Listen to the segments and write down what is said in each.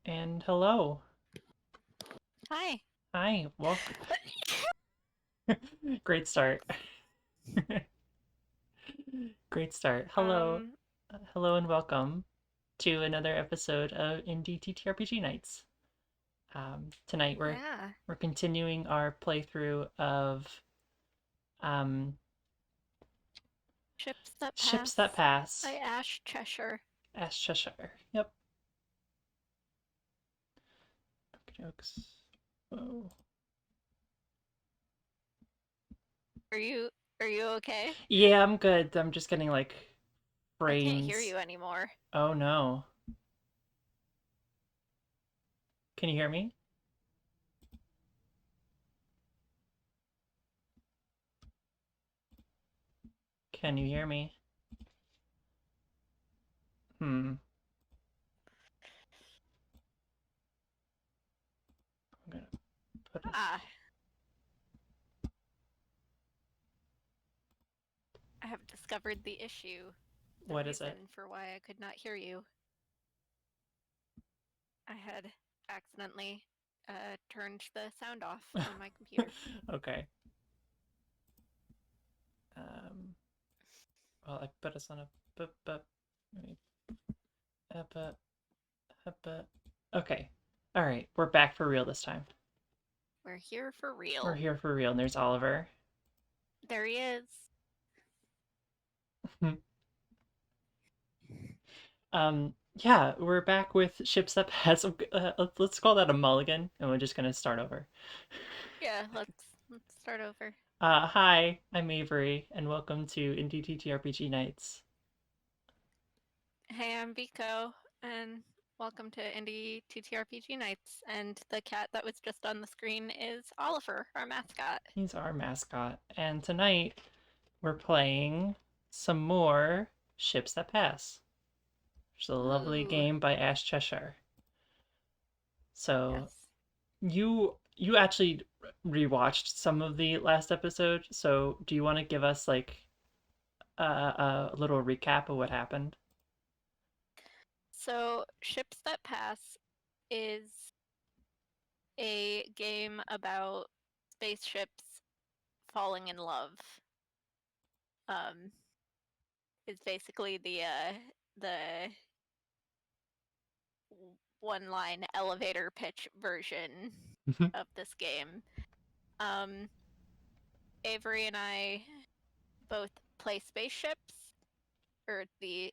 And hello. Hi. Hi. Welcome. Great start. Great start. Hello. Um, Hello and welcome to another episode of Indie TTRPG Nights. Tonight yeah. we're continuing our playthrough of um, Ships That Ships Pass That Pass. by Ash Cheshire. Ash Cheshire. Yep. Jokes. Whoa. Are you are you okay? Yeah, I'm good. I'm just getting like I can't hear brains. you anymore. Oh no. Can you hear me? Can you hear me? Hmm. I'm gonna put it. Ah, I have discovered the issue. The What is it? reason for why I could not hear you. I had accidentally turned the sound off on my computer. Okay. Um, well, I put us on a but but but okay. All right, we're back for real this time. We're here for We're real. here for real, and there's Oliver. There he is. Yeah, we're back with ships that pass. Let's call that a mulligan, and we're just gonna start over. Yeah, let's start over. Hi, I'm Avery, and welcome to Indie TTRPG Nights. Hey, I'm Vico, and welcome to Indie TTRPG Nights. And the cat that was just on the screen is Oliver, our mascot. He's our mascot, and tonight we're playing some more Ships That Pass, which is a lovely Ooh, game by Ash Cheshire. So yes. you actually rewatched some of the last episode. So do you want to give us like a little recap of what happened? So, Ships That Pass is a game about spaceships falling in love. Um, is basically the one-line elevator pitch version of this game. Um, Avery and I both play spaceships, or the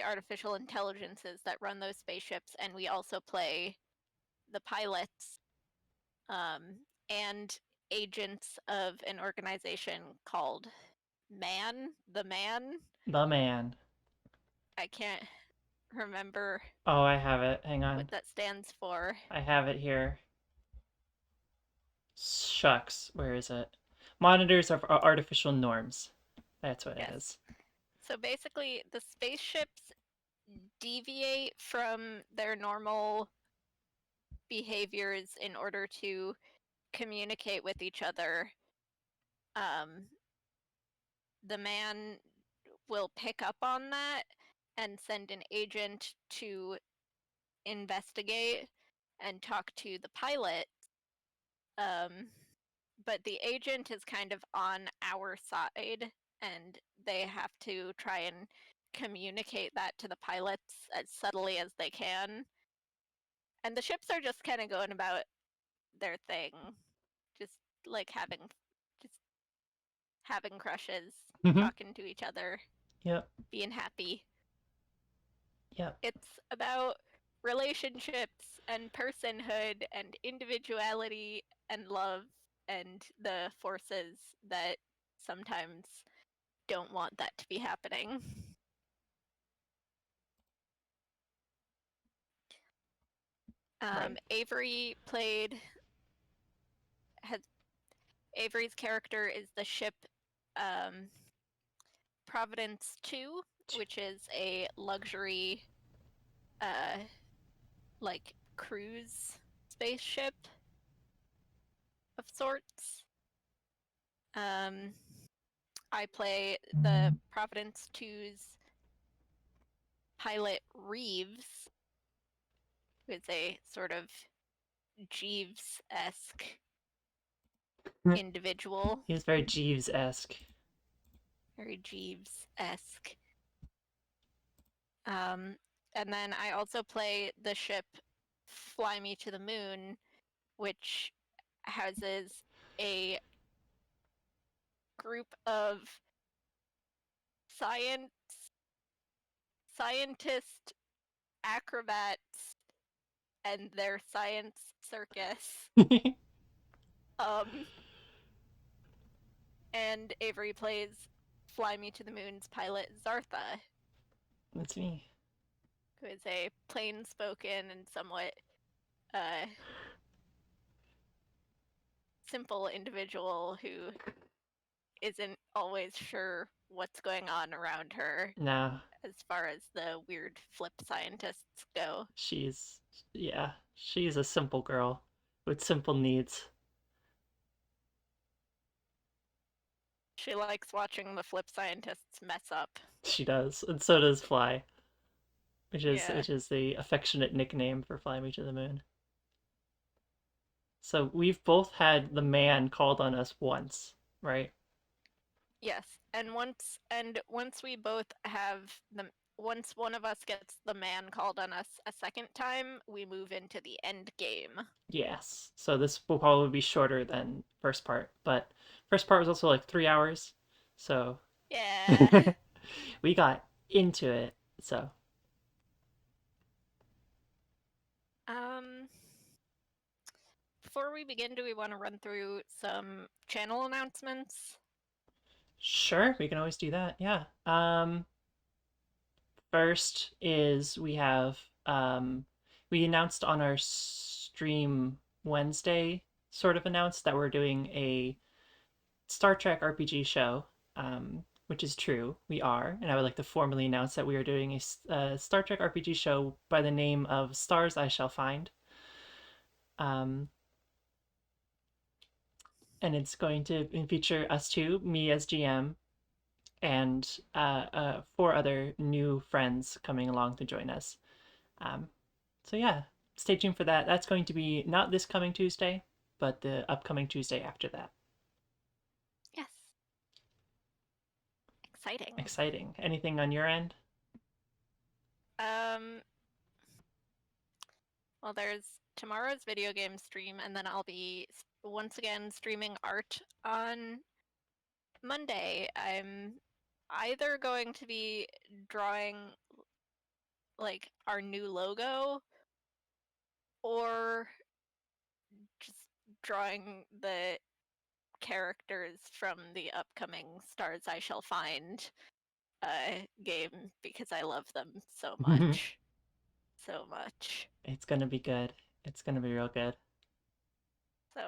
artificial intelligences that run those spaceships, and we also play the pilots um, and agents of an organization called Man. The Man. The man. I can't remember Oh, I have it. Hang what on. that stands for. I have it here. Shucks, where is it? Monitors of artificial norms. That's what it Yes. is. So basically, the spaceships deviate from their normal behaviors in order to communicate with each other. Um, the man will pick up on that and send an agent to investigate and talk to the pilot. Um, but the agent is kind of on our side, and they have to try and communicate that to the pilots as subtly as they can. And the ships are just kind of going about their thing, just like just having crushes, talking to each other, Yep. being happy. Yep. It's about relationships and personhood and individuality and love and the forces that sometimes don't want that to be happening. Right. Avery played has Avery's character is the ship um, Providence 2, which is a luxury uh, like cruise spaceship of sorts. Um, I play the Providence 2's pilot Reeves, who is a sort of Jeeves-esque individual. He was very Jeeves-esque. Very Jeeves-esque. And then I also play the ship Fly Me to the Moon, which houses a group of scientist acrobats and their science circus. Um, and Avery plays Fly Me to the Moon's pilot Zartha, That's me. who is a plain-spoken and somewhat uh, simple individual who isn't always sure what's going on around her No, as far as the weird flip scientists go. she's, yeah, she's a simple girl with simple needs. She likes watching the flip scientists mess up. She does, and so does Fly, Yeah. which is the affectionate nickname for Fly Me to the Moon. So we've both had the man called on us once, right? Yes. And once we both have the once one of us gets the man called on us a second time, we move into the end game. Yes. So this will probably be shorter than first part, but first part was also like 3 hours, so Yeah. we got into it. So um Before we begin, do we want to run through some channel announcements? sure, we can always do that. Yeah. First is we announced on our stream Wednesday, sort of announced that we're doing a Star Trek RPG show, which is true. We are, and I would like to formally announce that we are doing a Star Trek RPG show by the name of Stars I Shall Find. Um, and it's going to feature us two, me as GM, and four other new friends coming along to join us. Um, so yeah, stay tuned for that. That's going to be not this coming Tuesday, but the upcoming Tuesday after that. Yes. Exciting. Exciting. Anything on your end? Um, well, there's tomorrow's video game stream, and then I'll be once again streaming art on Monday. I'm either going to be drawing like our new logo or just drawing the characters from the upcoming Stars I Shall Find game because I love them so much. So much. It's gonna be good. It's gonna be real good. So,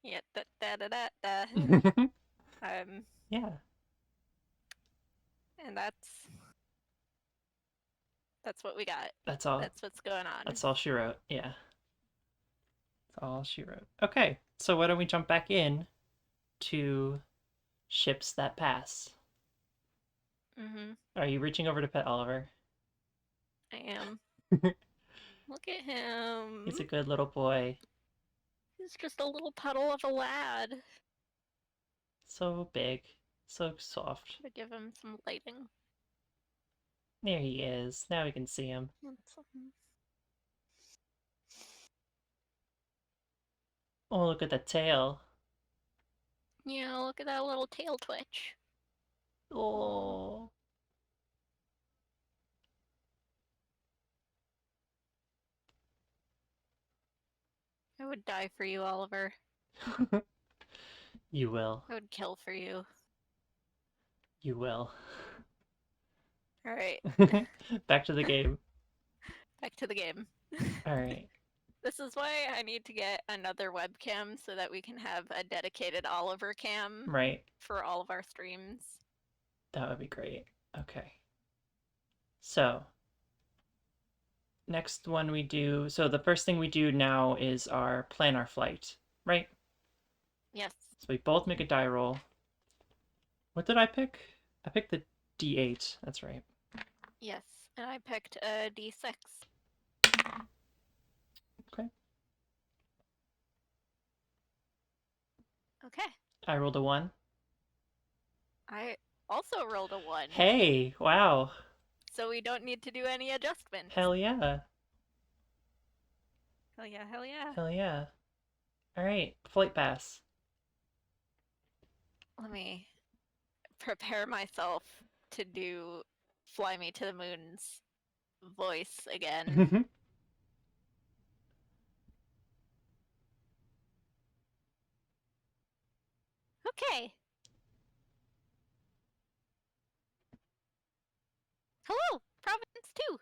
yeah, da da da da da. Um, Yeah, and that's what we got. that's all. That's what's going on. That's all she wrote. Yeah, that's all she wrote. Okay, so why don't we jump back in to ships that pass? Mm-hmm. Are you reaching over to pet Oliver? I am. Look at him. He's a good little boy. He's just a little puddle of a lad. So big, so soft. Should give him some lighting. There he is. Now we can see him. Oh, look at the tail. Yeah, look at that little tail twitch. Oh. I would die for you, Oliver. You will. I would kill for you. You will. All right. Back to the game. Back to the game. All right. This is why I need to get another webcam so that we can have a dedicated Oliver cam Right. for all of our streams. That would be great. Okay. So, next one we do. So, the first thing we do now is plan our flight, right? Yes. So, we both make a die roll. What did I pick? I picked the D8. That's right. Yes. And I picked a d6. Okay. Okay. I rolled a 1. I also rolled a 1, Hey, wow. so we don't need to do any adjustments. Hell yeah. Hell yeah, hell yeah. Hell yeah. All right, flight pass. Let me prepare myself to do Fly Me to the Moon's voice again. Okay. Hello, Province 2.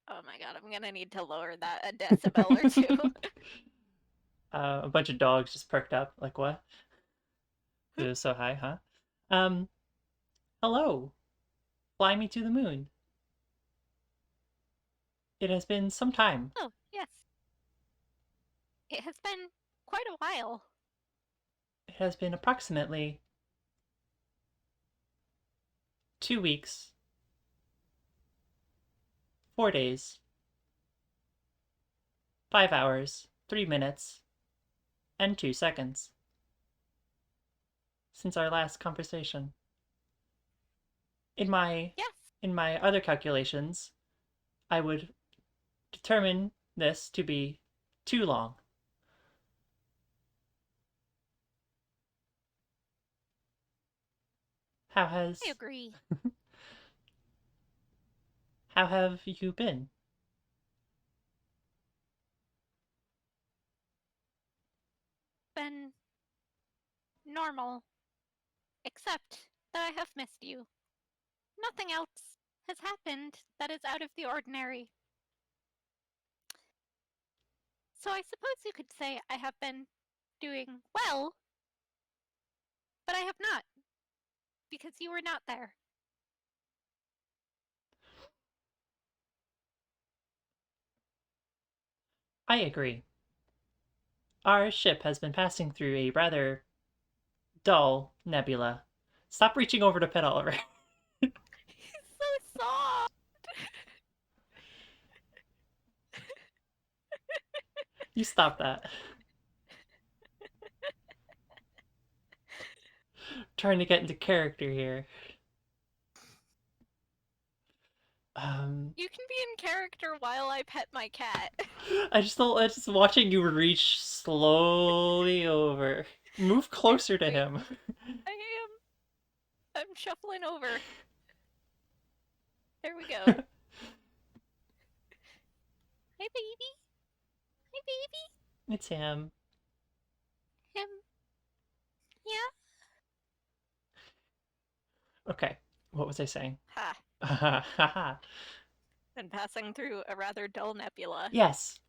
Oh my god, I'm gonna need to lower that a decibel or two. A bunch of dogs just perked up. Like, what? It was so high, huh? Um, hello. Fly me to the moon. It has been some time. Oh, yes. It has been quite a while. It has been approximately 2 weeks, 4 days, 5 hours, 3 minutes, and 2 seconds since our last conversation. In my Yes. in my other calculations, I would determine this to be too long. How I has agree. how have you been? Been normal, except that I have missed you. Nothing else has happened that is out of the ordinary. So I suppose you could say I have been doing well, but I have not, because you were not there. I agree. Our ship has been passing through a rather dull nebula. Stop reaching over to pet Oliver. He's so soft. You stop that. Trying to get into character here. Um, You can be in character while I pet my cat. I just watching you reach slowly over. Move I'm closer to wait, him. I am. I'm shuffling over. There we go. Hi baby. Hi baby. It's him. Him. Yeah. Okay, what was I saying? Ha. Haha. And passing through a rather dull nebula. Yes,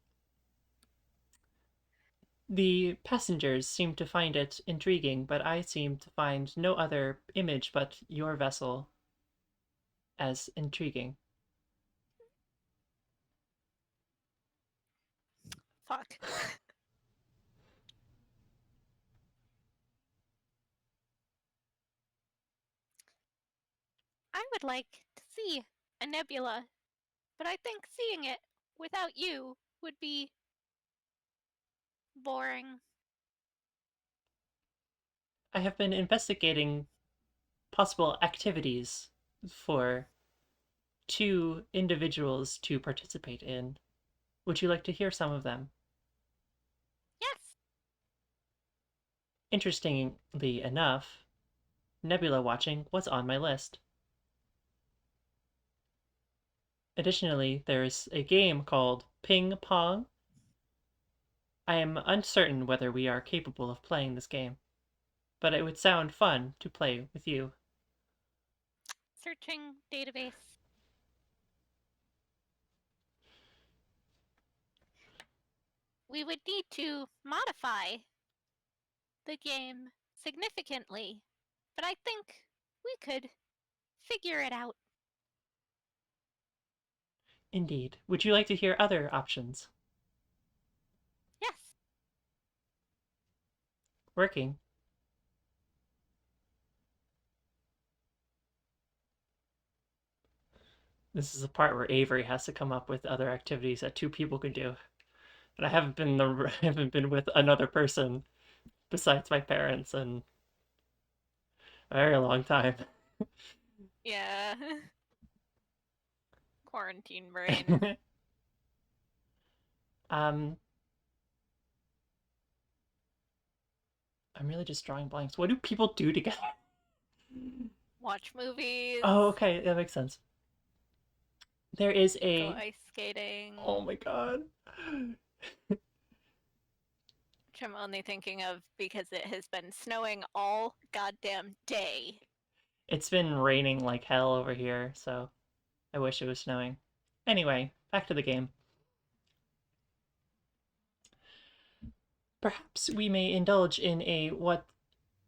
the passengers seem to find it intriguing, but I seem to find no other image but your vessel as intriguing. Fuck. I would like to see a nebula, but I think seeing it without you would be boring. I have been investigating possible activities for two individuals to participate in. Would you like to hear some of them? Yes. Interestingly enough, nebula watching was on my list. Additionally, there's a game called Ping Pong. I am uncertain whether we are capable of playing this game, but it would sound fun to play with you. Searching database. We would need to modify the game significantly, but I think we could figure it out. Indeed. Would you like to hear other options? Yes. Working. This is the part where Avery has to come up with other activities that two people could do. And I haven't been the I haven't been with another person besides my parents in a very long time. Yeah. Quarantine brain. um, I'm really just drawing blanks. What do people do together? Watch movies, Oh, okay, that makes sense. There is go a. ice skating, Oh my god. which I'm only thinking of because it has been snowing all goddamn day. It's been raining like hell over here, so I wish it was snowing. Anyway, back to the game. Perhaps we may indulge in a what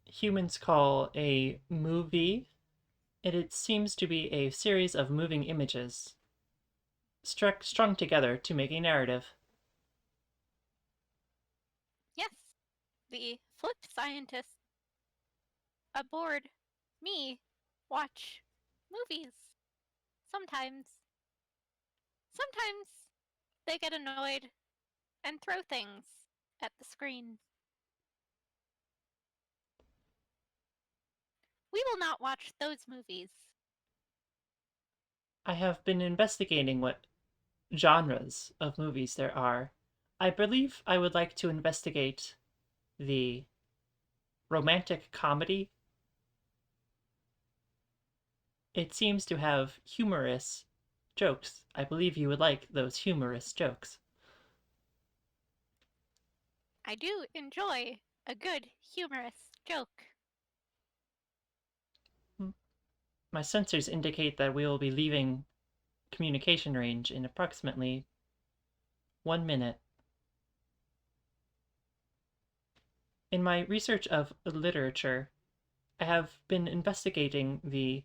humans call a movie. It seems to be a series of moving images strung together to make a narrative. Yes, the flip scientist aboard me watch movies. Sometimes. Sometimes they get annoyed and throw things at the screen. We will not watch those movies. I have been investigating what genres of movies there are. I believe I would like to investigate the romantic comedy. It seems to have humorous jokes. I believe you would like those humorous jokes. I do enjoy a good, humorous joke. My sensors indicate that we will be leaving communication range in approximately 1 minute. In my research of literature, I have been investigating the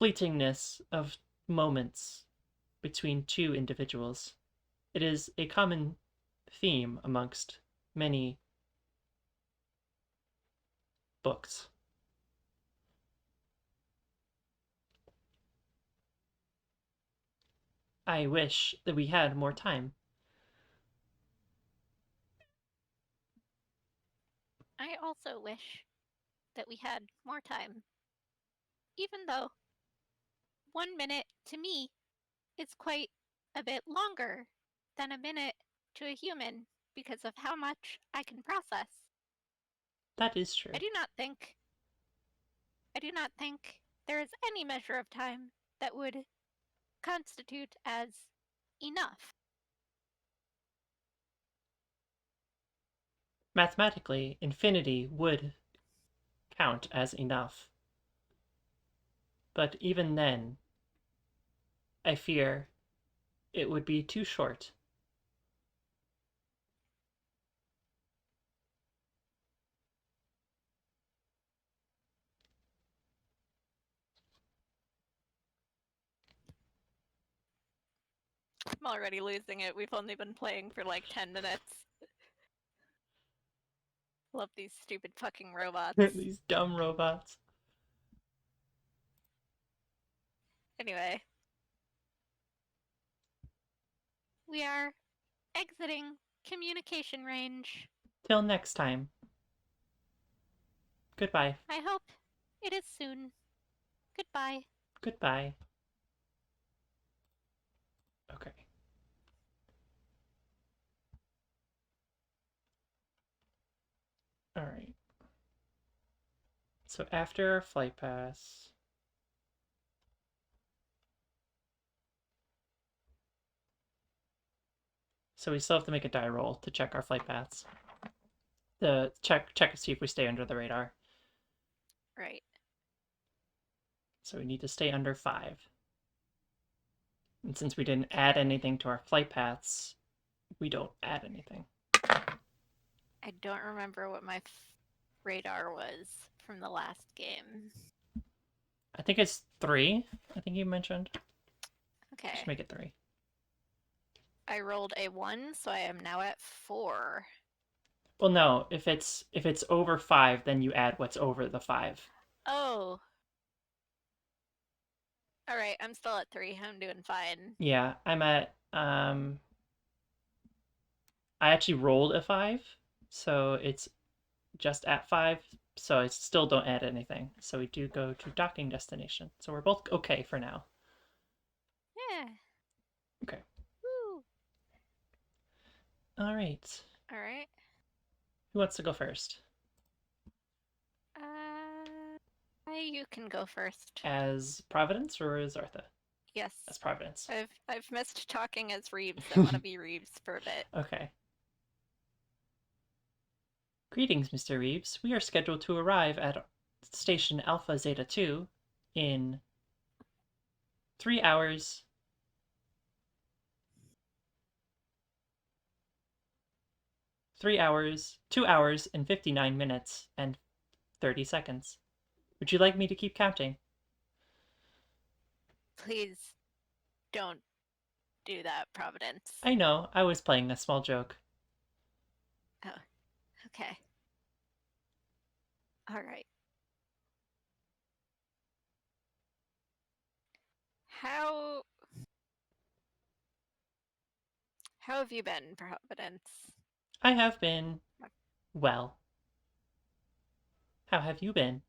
fleetingness of moments between two individuals. It is a common theme amongst many books. I wish that we had more time. I also wish that we had more time, even though 1 minute to me is quite a bit longer than a minute to a human because of how much I can process. That is I true. do not think I do not think there is any measure of time that would constitute as enough. Mathematically, infinity would count as enough. But even then, I fear it would be too short. I'm already losing it. We've only been playing for like 10 minutes. Love these stupid fucking robots. These dumb robots. Anyway, we are exiting communication range. Till next time. Goodbye. I hope it is soon. Goodbye. Goodbye. Okay. All right. So after our flight pass, so we still have to make a die roll to check our flight paths. The check to see if we stay under the radar. Right. So we need to stay under 5. And since we didn't add anything to our flight paths, we don't add anything. I don't remember what my radar was from the last game. I think it's 3. I think you mentioned. Just Okay. make it 3. I rolled a 1, so I am now at 4. Well, no. If it's over 5, then you add what's over the 5. Oh. All right, I'm still at 3. I'm doing fine. Yeah, I'm at I actually rolled a 5, so it's just at 5, so I still don't add anything. So we do go to docking destination. So we're both okay for now. Yeah. Okay. Woo. All right. All right. Who wants to go first? You can go first. As Providence or as Artha? Yes. As Providence. I've missed talking as Reeves. I want to be Reeves for a bit. Okay. Greetings, Mr. Reeves. We are scheduled to arrive at station Alpha Zeta 2 in 3 hours, 2 hours and 59 minutes and 30 seconds. Would you like me to keep counting? Please don't do that, Providence. I know, I was playing a small joke. Oh, okay. All right. How how have you been, Providence? I have been well. How have you been?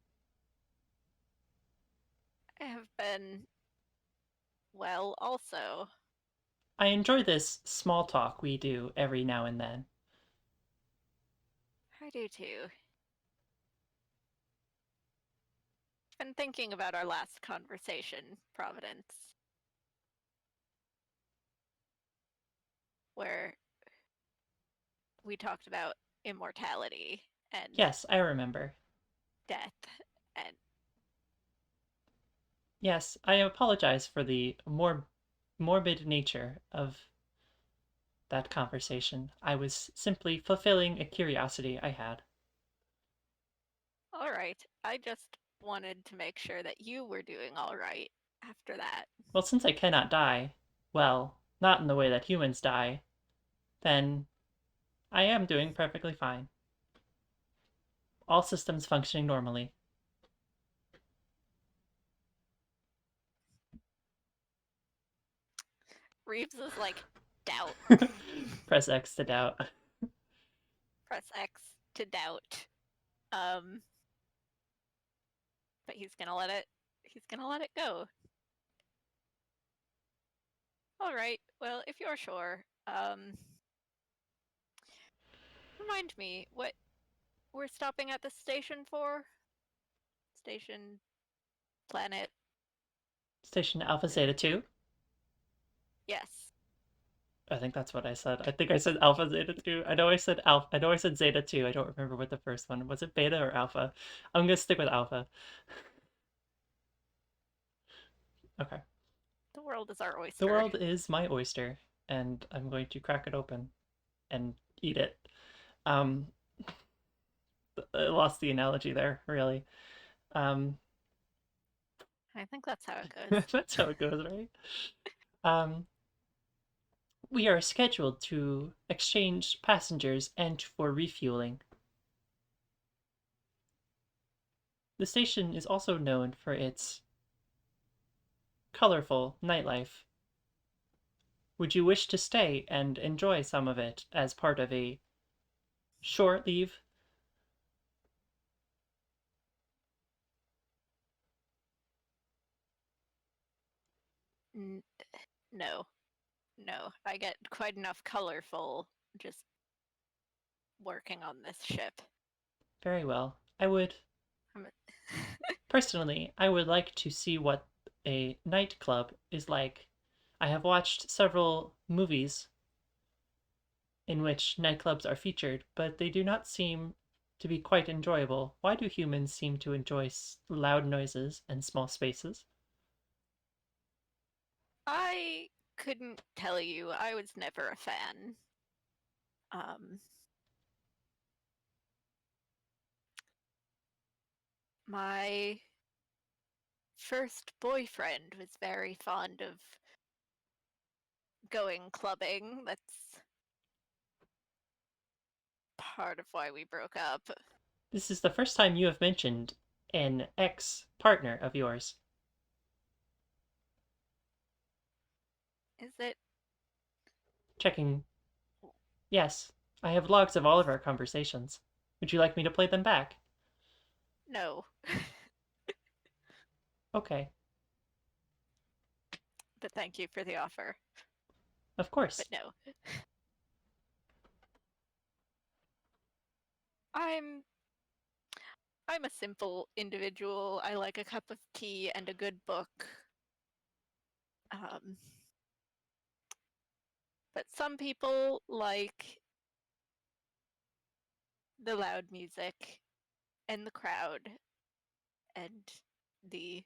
I have been well also. I enjoy this small talk we do every now and then. I do too. Been thinking about our last conversation, Providence, where we talked about immortality and Yes, I remember. death and Yes, I apologize for the more morbid nature of that conversation. I was simply fulfilling a curiosity I had. all right. I just wanted to make sure that you were doing all right after that. Well, since I cannot die, well, not in the way that humans die, then I am doing perfectly fine. All systems functioning normally. Reeves is like, doubt. Press X to doubt. Press X to doubt. Um, but he's gonna let it go. All right. Well, if you're sure, remind me what we're stopping at the station for? Station, planet. Station Alpha Uh, Zeta 2. yes. I think that's what I said. I think I said Alpha Zeta 2. I know I said Alpha. I know I said Zeta 2. I don't remember what the first one was. It Beta or Alpha? I'm gonna stick with Alpha. Okay. The world is our The oyster. world is my oyster, and I'm going to crack it open and eat it. Um, I lost the analogy there, really. Um, I think that's how it goes. that's how it goes, right? Um, we are scheduled to exchange passengers and for refueling. The station is also known for its colorful nightlife. Would you wish to stay and enjoy some of it as part of a short leave? N- no, no. I get quite enough colorful just working on this ship. Very well. I would, I'm personally, I would like to see what a nightclub is like. I have watched several movies in which nightclubs are featured, but they do not seem to be quite enjoyable. Why do humans seem to enjoy loud noises and small spaces? I couldn't tell you. I was never a fan. Um, my first boyfriend was very fond of going clubbing. That's part of why we broke up. This is the first time you have mentioned an ex partner of yours. checking. Yes, I have logs of all of our conversations. Would you like me to play them back? No, Okay, but thank you for the offer. of But course. no, I'm I'm a simple individual. I like a cup of tea and a good book. Um, but some people like the loud music and the crowd and the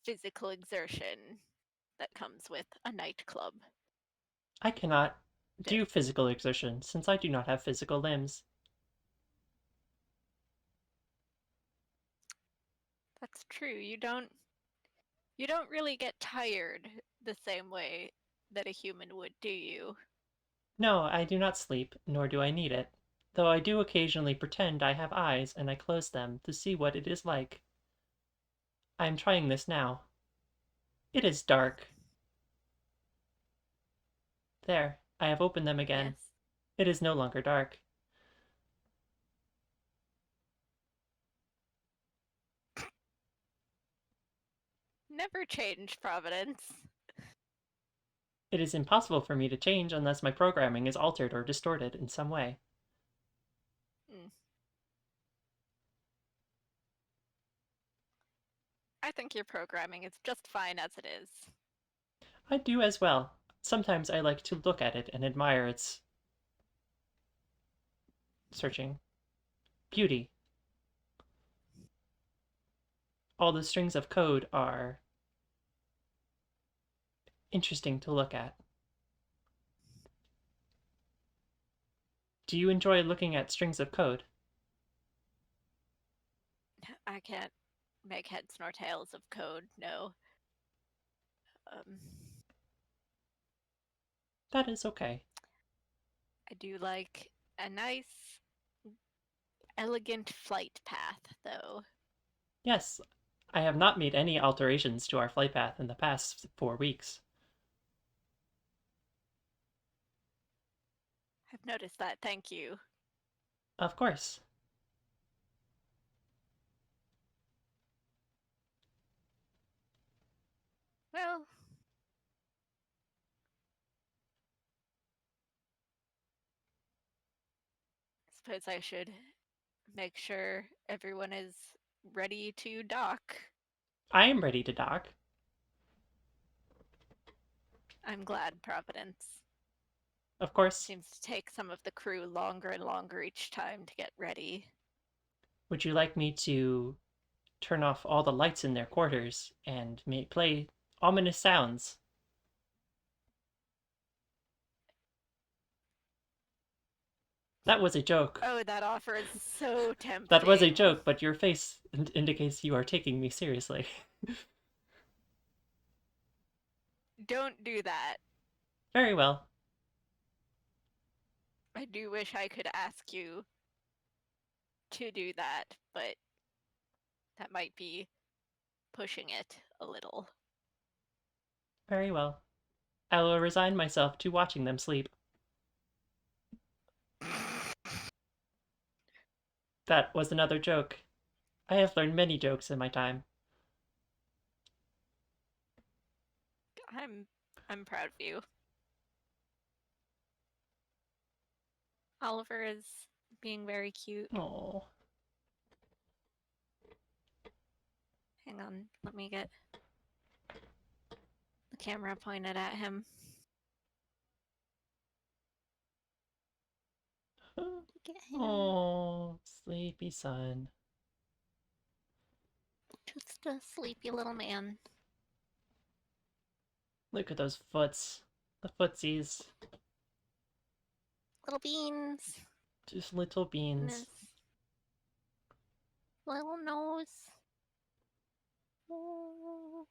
physical exertion that comes with a nightclub. I cannot do physical exertion since I do not have physical limbs. That's true. You don't really get tired the same way that a human would, do you? No, I do not sleep, nor do I need it, though I do occasionally pretend I have eyes and I close them to see what it is like. I am trying this now. It is dark. There, I have opened them again. Yes. It is no longer dark. Never change, Providence. It is impossible for me to change unless my programming is altered or distorted in some way. Mm. I think your programming is just fine as it is. I do as well. Sometimes I like to look at it and admire its searching beauty. All the strings of code are interesting to look at. Do you enjoy looking at strings of code? I can't make heads nor tails of code, no. Um, That is okay. I do like a nice, elegant flight path, though. Yes, I have not made any alterations to our flight path in the past 4 weeks. I've noticed that, thank you. Of course. Well, I suppose I should make sure everyone is ready to dock. I am ready to dock. I'm glad, Providence. Of course. Seems to take some of the crew longer and longer each time to get ready. Would you like me to turn off all the lights in their quarters and play ominous sounds? That was a joke. Oh, that offer is so That was a tempting. joke, but your face indicates you are taking me seriously. Don't do that. Very well. I do wish I could ask you to do that, but that might be pushing it a little. Very well. I will resign myself to watching them sleep. That was another joke. I have learned many jokes in my time. I'm I'm proud of you. Oliver is being very cute. Oh. Hang on, let me get the camera pointed at him. Look at him. Oh, sleepy son. Just a sleepy little man. Look at those foots. The footsies. Little beans. Just little And beans. his little nose. Oh.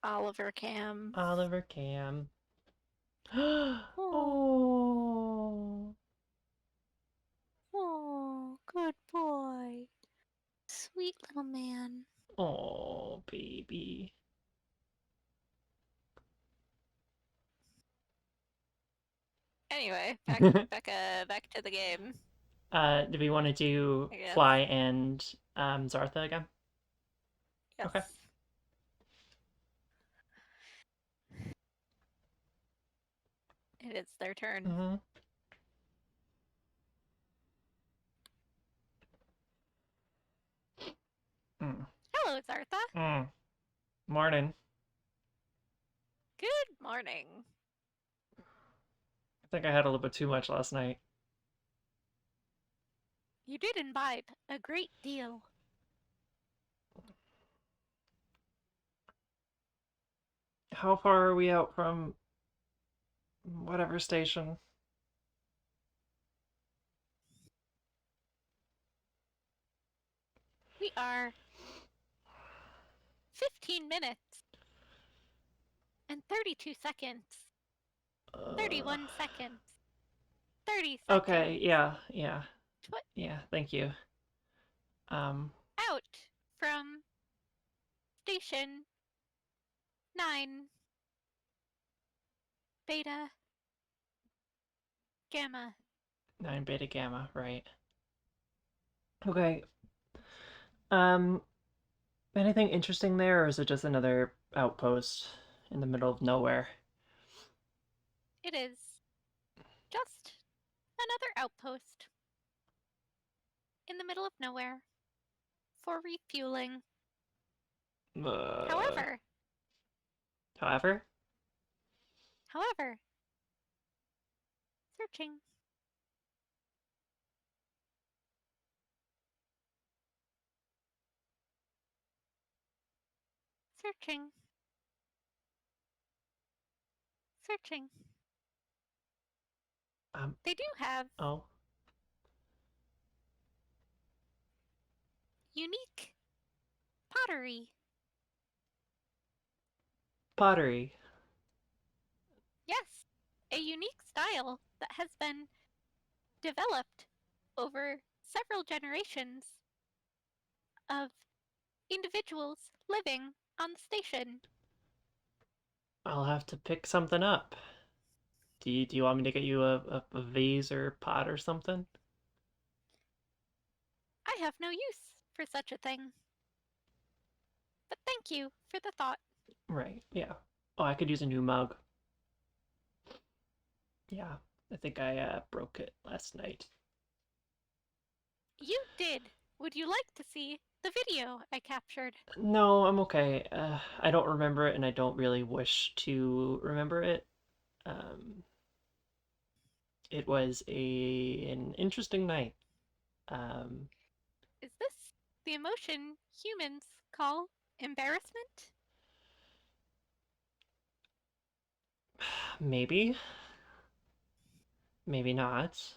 Oliver Cam. Oliver Cam. Oh, Oh. oh, good boy. Sweet little man. maybe. Anyway, back to the game, Do we want to do I guess. Fly and Zartha again? Okay. Yes. It is their turn. Mm-hmm. Mm. Hello, Zartha. Mm. Morning. Good morning. I think I had a little bit too much last night. You did imbibe a great deal. How far are we out from whatever station? We are 15 minutes and 32 seconds, Uh, 31 seconds, 30 okay, seconds. yeah, yeah, thank you. Um, Out from station 9, beta, gamma. 9 beta gamma, right. Okay. Um, anything interesting there, or is it just another outpost in the middle of nowhere? It is just another outpost in the middle of nowhere for refueling. Uh, However, however, however, searching, searching, searching. um, They do have oh, unique pottery. pottery. Yes, a unique style that has been developed over several generations of individuals living on the station. I'll have to pick something up. Do you want me to get you a vase or pot or something? I have no use for such a thing, but thank you for the thought. Right, yeah. Oh, I could use a new mug. Yeah, I think I broke it last night. You did. Would you like to see the video I captured? No, I'm okay. I don't remember it, and I don't really wish to remember it. Um, it was an interesting night. Um, Is this the emotion humans call embarrassment? maybe, maybe not.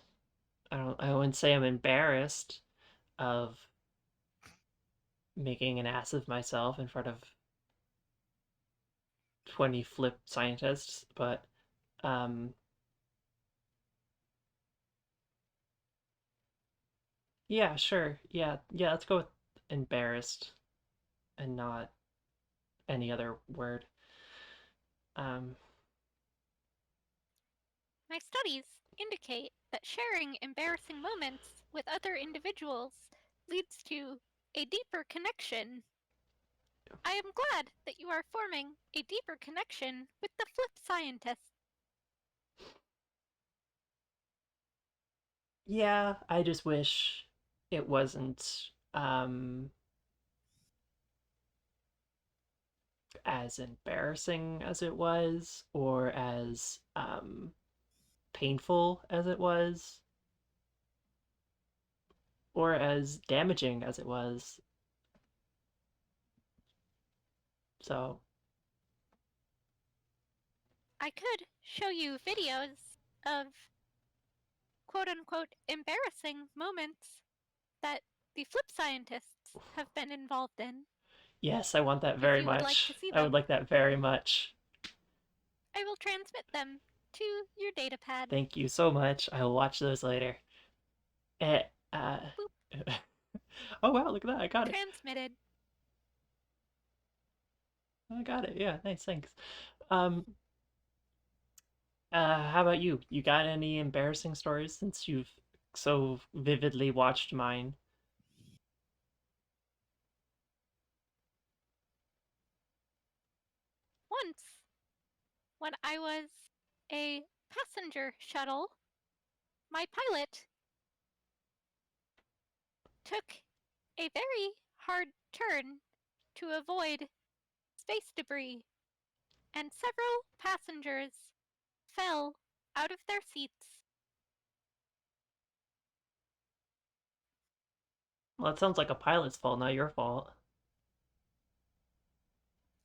I don't. I wouldn't say I'm embarrassed of making an ass of myself in front of 20 flip scientists, but um, yeah, sure. Yeah, yeah. Let's go with embarrassed and not any other word. Um, My studies indicate that sharing embarrassing moments with other individuals leads to a deeper connection. I am glad that you are forming a deeper connection with the flip scientists. yeah, I just wish it wasn't as embarrassing as it was, or as painful as it was, or as damaging as it was. So, I could show you videos of quote unquote embarrassing moments that the flip scientists have been involved in, yes, I want that if very you would like to much. see I would them. like that very much. I will transmit them to your datapad. Thank you so much. I will watch those later. Eh, Boop. oh wow, look at that. I got it. Transmitted. I got it. Yeah, nice, thanks. Um, how about you? You got any embarrassing stories since you've so vividly watched mine? Once, when I was a passenger shuttle, my pilot took a very hard turn to avoid space debris, and several passengers fell out of their seats. Well, it sounds like a pilot's fault, not your fault.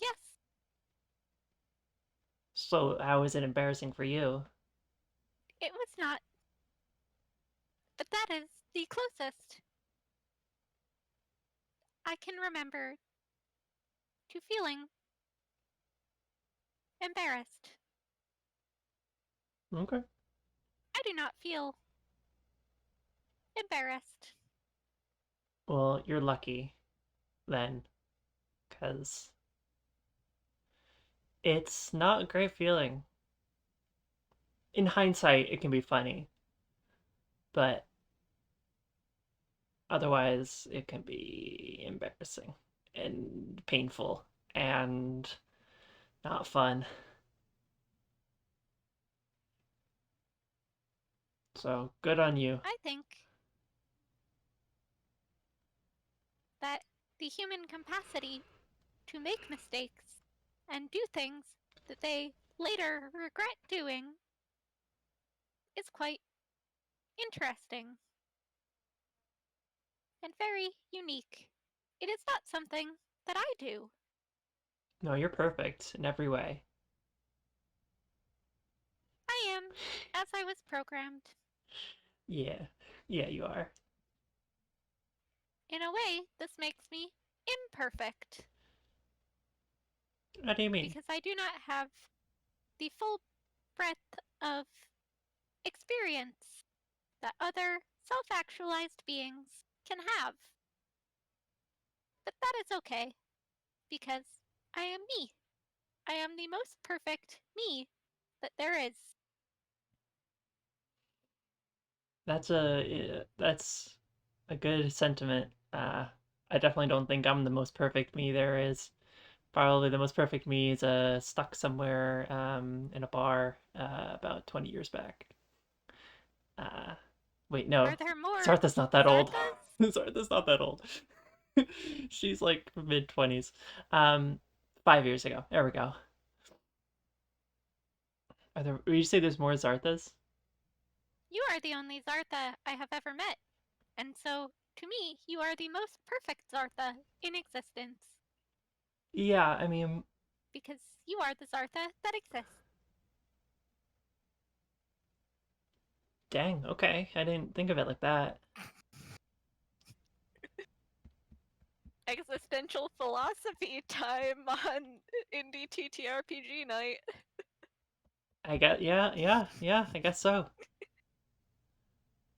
Yes, So how is it embarrassing for you? it was not, but that is the closest I can remember to feeling embarrassed. Okay. I do not feel embarrassed. Well, you're lucky then, because it's not a great feeling. In hindsight, it can be funny, but otherwise, it can be embarrassing and painful and not fun. So good on you. I think that the human capacity to make mistakes and do things that they later regret doing is quite interesting and very unique. It is not something that I do. No, you're perfect in every way. I am as I was programmed. Yeah. Yeah, you are. In a way, this makes me imperfect What do you mean? because I do not have the full breadth of experience that other self actualized beings can have. But that is okay because I am me. I am the most perfect me that there is. That's a good sentiment. I definitely don't think I'm the most perfect me there is. Probably the most perfect me is stuck somewhere in a bar about 20 years back. Uh, Wait, Are no. there more Sartha's not that old. Zarthas? Sartha's not that old. She's like mid 20s. Um, 5 years ago. There we go. Would you say there's more Zarthas? You are the only Zartha I have ever met, and so, to me, you are the most perfect Zartha in existence, Yeah, I mean, because you are the Zartha that exists. dang, okay. I didn't think of it like that. Existential philosophy time on Indie TTRPG night. Yeah, yeah, yeah, I guess so.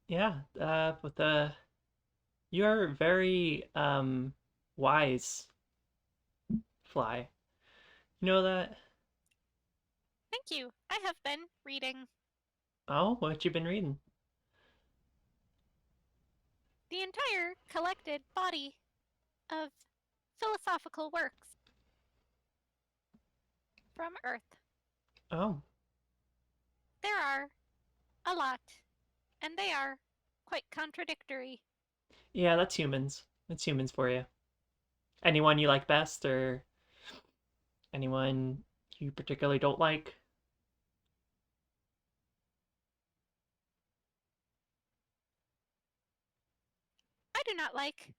Yeah, but you're very wise, Fly. You know that? Thank you. I have been reading Oh, what you been reading? the entire collected body of philosophical works from Earth. Oh, There are a lot, and they are quite contradictory. yeah, that's humans. That's humans for you. Anyone you like best, or anyone you particularly don't like? I do not like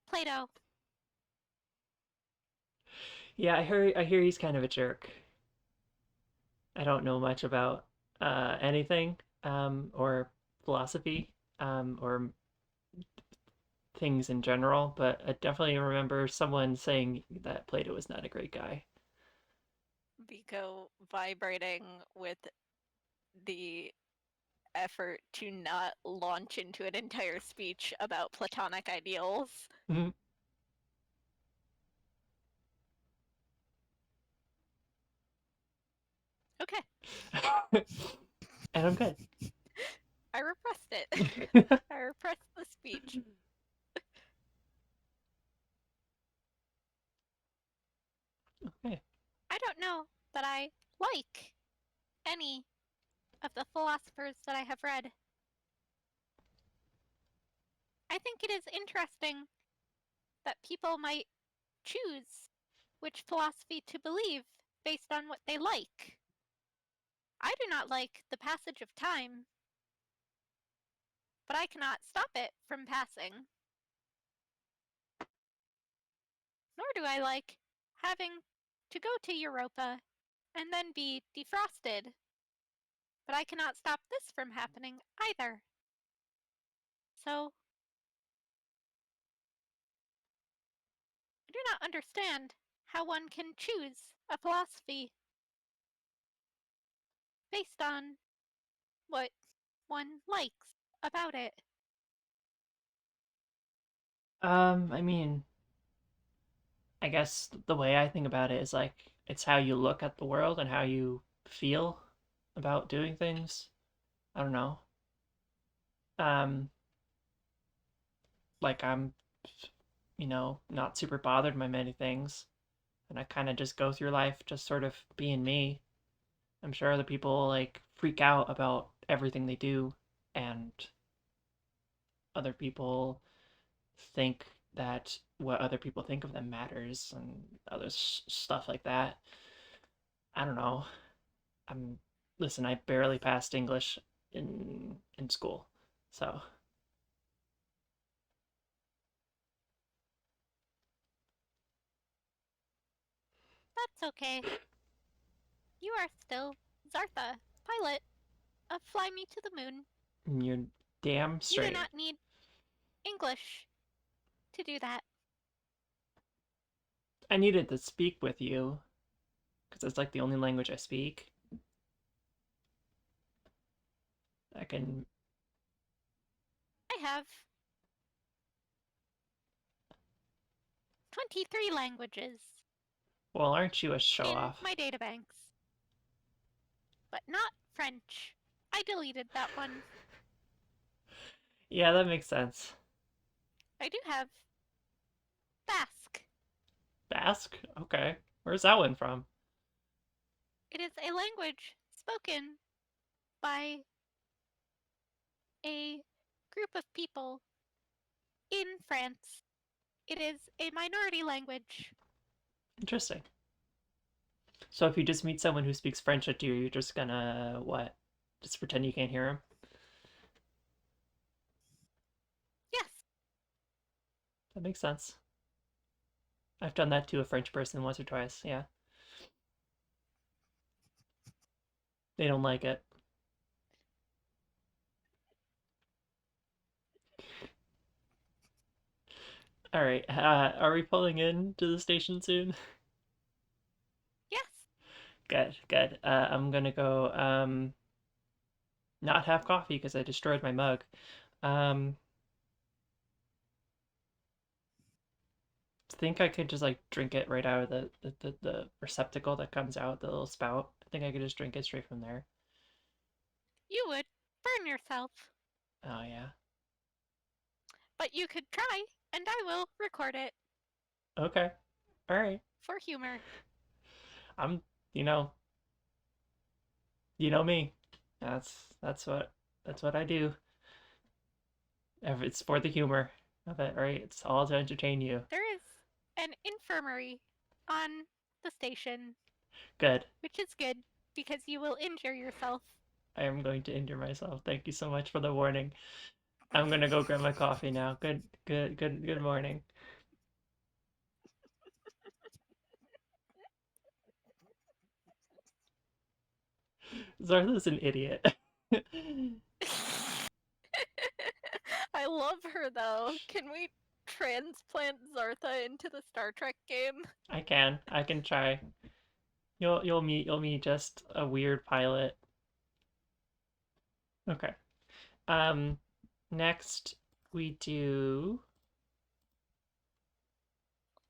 Plato. Yeah, I hear he's kind of a jerk. I don't know much about anything or philosophy or things in general, but I definitely remember someone saying that Plato was not a great guy. Biko vibrating with the effort to not launch into an entire speech about Platonic ideals. Mhm. Okay, And I'm good. I repressed it. I repressed the speech. Okay. I don't know that I like any of the philosophers that I have read. I think it is interesting that people might choose which philosophy to believe based on what they like. I do not like the passage of time, but I cannot stop it from passing. Nor do I like having to go to Europa and then be defrosted, but I cannot stop this from happening either. So, I do not understand how one can choose a philosophy based on what one likes about it. I mean, I guess the way I think about it is like it's how you look at the world and how you feel about doing things. I don't know. Um, like I'm, not super bothered by many things, and I kind of just go through life just sort of being me. I'm sure other people like freak out about everything they do, and other people think that what other people think of them matters and other stuff like that. I don't know. I'm listen, I barely passed English in school. So, That's okay. You are still Zartha, pilot of Fly Me to the Moon. you're damn You do straight. not need English to do that. I needed to speak with you because it's like the only language I speak. I can. I have 23 languages Well, aren't you a show in off? my databanks, but not French. I deleted that one. Yeah, that makes sense. I do have Basque. Basque? Okay. Where's that one from? It is a language spoken by a group of people in France. It is a minority language. Interesting. So if you just meet someone who speaks French at you, you're just gonna what? Just pretend you can't hear him? Yes, That makes sense. I've done that to a French person once or twice. Yeah, they don't like it. All right. Are we pulling in to the station soon? yes. Good, good. I'm gonna go not have coffee because I destroyed my mug. Um, think I could just like drink it right out of the receptacle that comes out, the little spout. I think I could just drink it straight from there. You would burn yourself, Oh yeah. but you could try, and I will record it Okay. All right. for humor. I'm, you know, you know me. That's what I do. If it's for the humor of it, right? It's all to entertain you. There is an infirmary on the station, Good. which is good because you will injure yourself. I am going to injure myself. Thank you so much for the warning. I'm gonna go grab my coffee now. Good morning. Zartha's an idiot. I love her though. Can we transplant Zartha into the Star Trek game? I can try. You'll meet just a weird pilot. Okay. Um, next we do.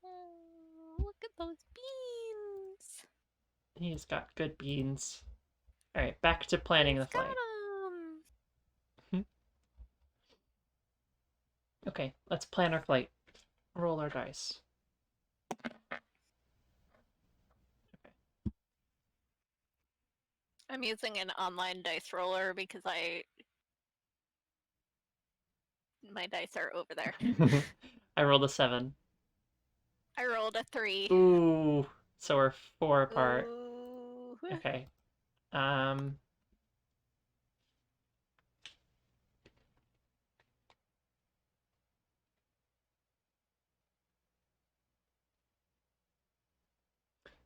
Oh, look at those beans. He's got good beans. All right, back to planning the He's got flight. him. Okay, let's plan our flight. Roll our dice. I'm using an online dice roller because my dice are over there. I rolled a 7. I rolled a 3. Ooh, so we're 4 apart. Ooh. Okay. Um.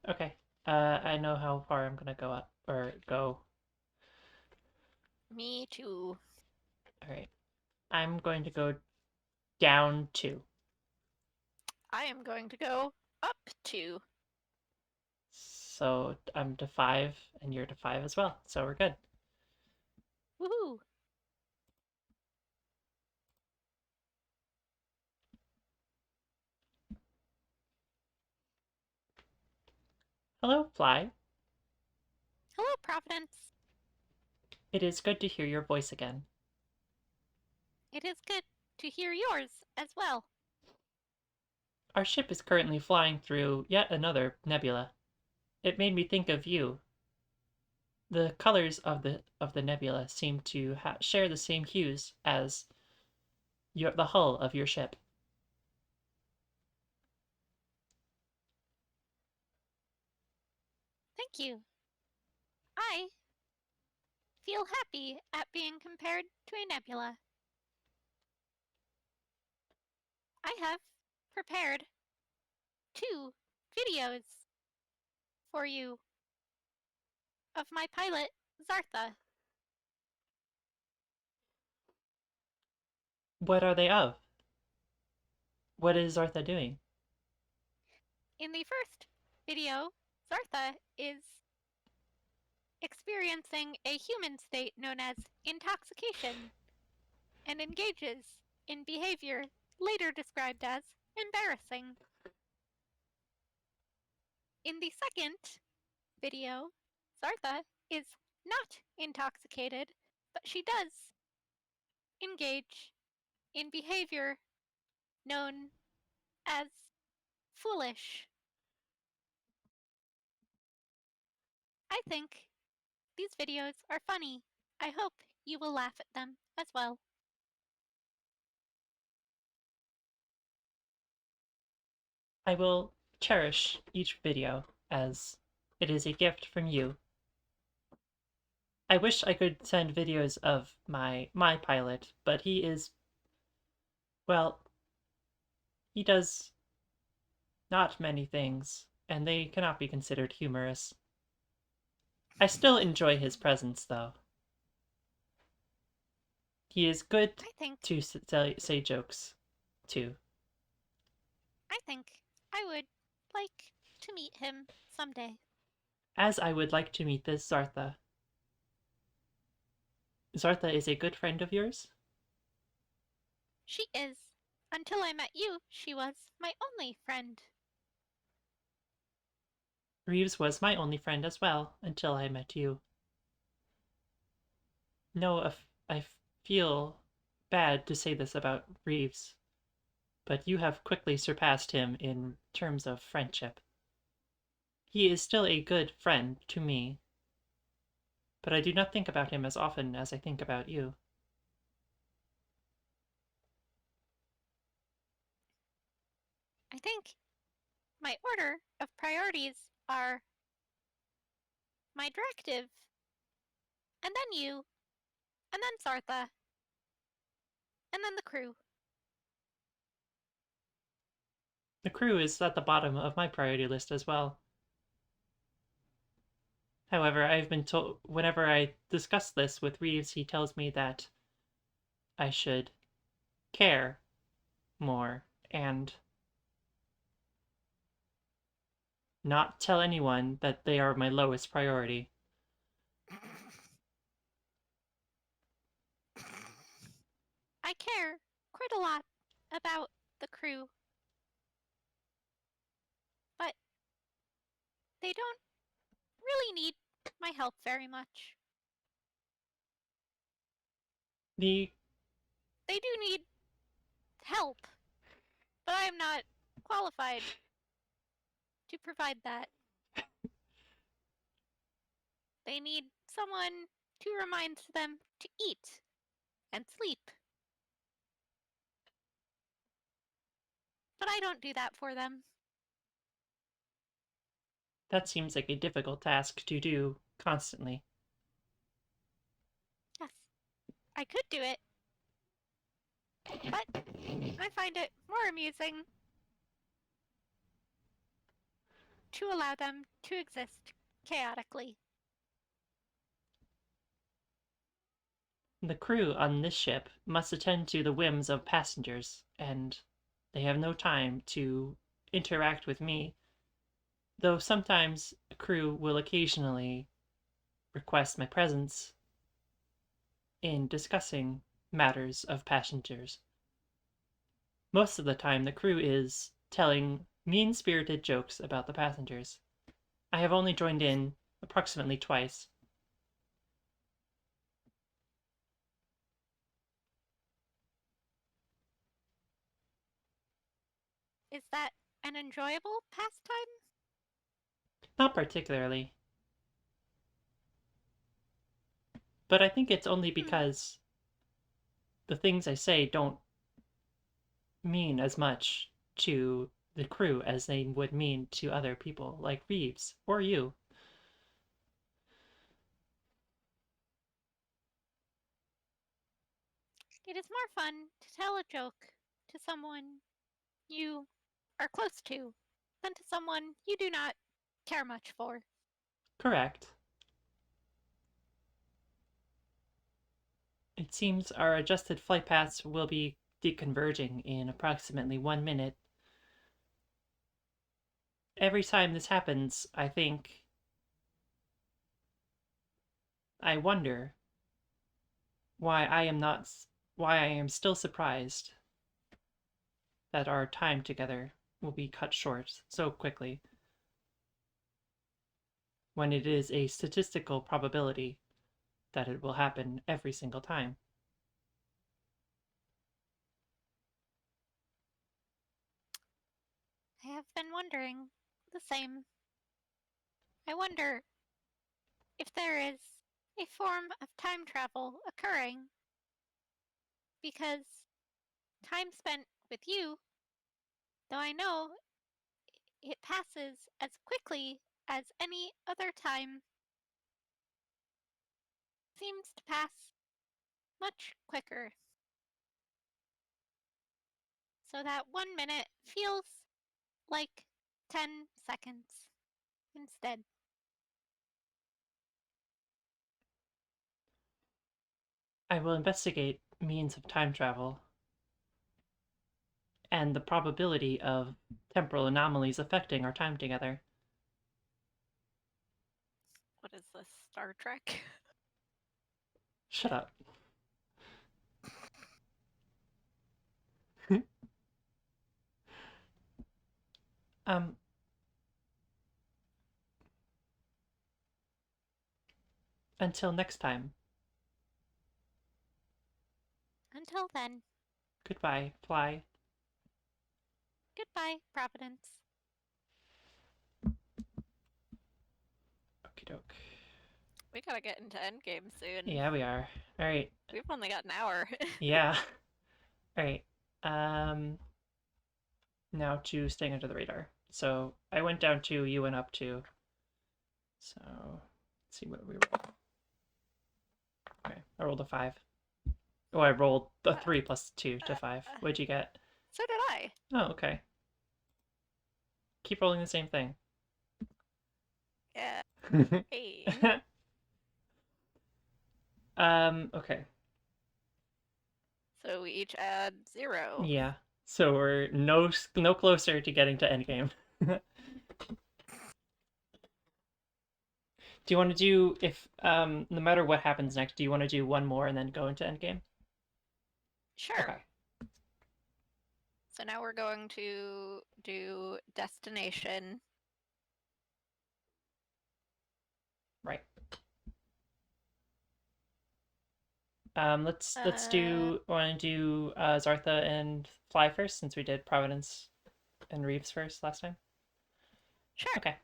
Okay. I know how far I'm gonna go up or go. Me too. All right. I'm going to go down 2. I am going to go up 2. So I'm to 5, and you're to 5 as well. So we're good. Woohoo! Hello, Fly. Hello, Providence. It is good to hear your voice again. It is good to hear yours as well. Our ship is currently flying through yet another nebula. It made me think of you. The colors of the nebula seem to share the same hues as the hull of your ship. Thank you. I feel happy at being compared to a nebula. I have prepared 2 videos for you of my pilot, Zartha. What are they of? What is Artha doing? In the first video, Zartha is experiencing a human state known as intoxication and engages in behavior later described as embarrassing. In the second video, Zartha is not intoxicated, but she does engage in behavior known as foolish. I think these videos are funny. I hope you will laugh at them as well. I will cherish each video as it is a gift from you. I wish I could send videos of my pilot, but he is, well, he does not many things, and they cannot be considered humorous. I still enjoy his presence, though. He is good I think to say jokes, too. I think I would like to meet him someday. As I would like to meet this Zartha. Zartha is a good friend of yours? She is. Until I met you, she was my only friend. Reeves was my only friend as well, until I met you. No, I feel bad to say this about Reeves, but you have quickly surpassed him in terms of friendship. He is still a good friend to me, but I do not think about him as often as I think about you. I think my order of priorities are my directive, and then you, and then Sartha, and then the crew. The crew is at the bottom of my priority list as well. However, I've been told whenever I discuss this with Reeves, he tells me that I should care more and not tell anyone that they are my lowest priority. I care quite a lot about the crew, but they don't really need my help very much. The They do need help, but I am not qualified to provide that. They need someone to remind them to eat and sleep. But I don't do that for them. That seems like a difficult task to do constantly. Yes, I could do it, but I find it more amusing to allow them to exist chaotically. The crew on this ship must attend to the whims of passengers, and they have no time to interact with me, though sometimes a crew will occasionally request my presence in discussing matters of passengers. Most of the time, the crew is telling mean spirited jokes about the passengers. I have only joined in approximately twice. Is that an enjoyable pastime? Not particularly, but I think it's only Hmm. because the things I say don't mean as much to the crew as they would mean to other people, like Reeves or you. It is more fun to tell a joke to someone you are close to than to someone you do not care much for. Correct. It seems our adjusted flight paths will be deconverging in approximately 1 minute. Every time this happens, I wonder why I am not, why I am still surprised that our time together will be cut short so quickly when it is a statistical probability that it will happen every single time. I have been wondering the same. I wonder if there is a form of time travel occurring because time spent with you, though I know it passes as quickly as any other time, seems to pass much quicker. So that 1 minute feels like 10 seconds instead. I will investigate means of time travel and the probability of temporal anomalies affecting our time together. What is this, Star Trek? Shut up. um, until next time. Until then, Goodbye, Fly. goodbye, Providence. Okie doke. We gotta get into Endgame soon. Yeah, we are. All right. We've only got an hour. Yeah. All right. Um, now to staying under the radar. So I went down 2, you went up 2. So let's see what we roll. Okay, I rolled a 5. Oh, I rolled a 3 plus 2 to 5. What'd you get? So did I. Oh, okay. Keep rolling the same thing. Yeah. Hey. Okay. So we each add 0. Yeah. So we're no closer to getting to endgame. Do you want to do if no matter what happens next, do you want to do one more and then go into endgame? Sure. Okay. So now we're going to do destination. Right. Let's Uh, do. Want to do Zartha and Fly first, since we did Providence and Reeves first last time. sure. Okay.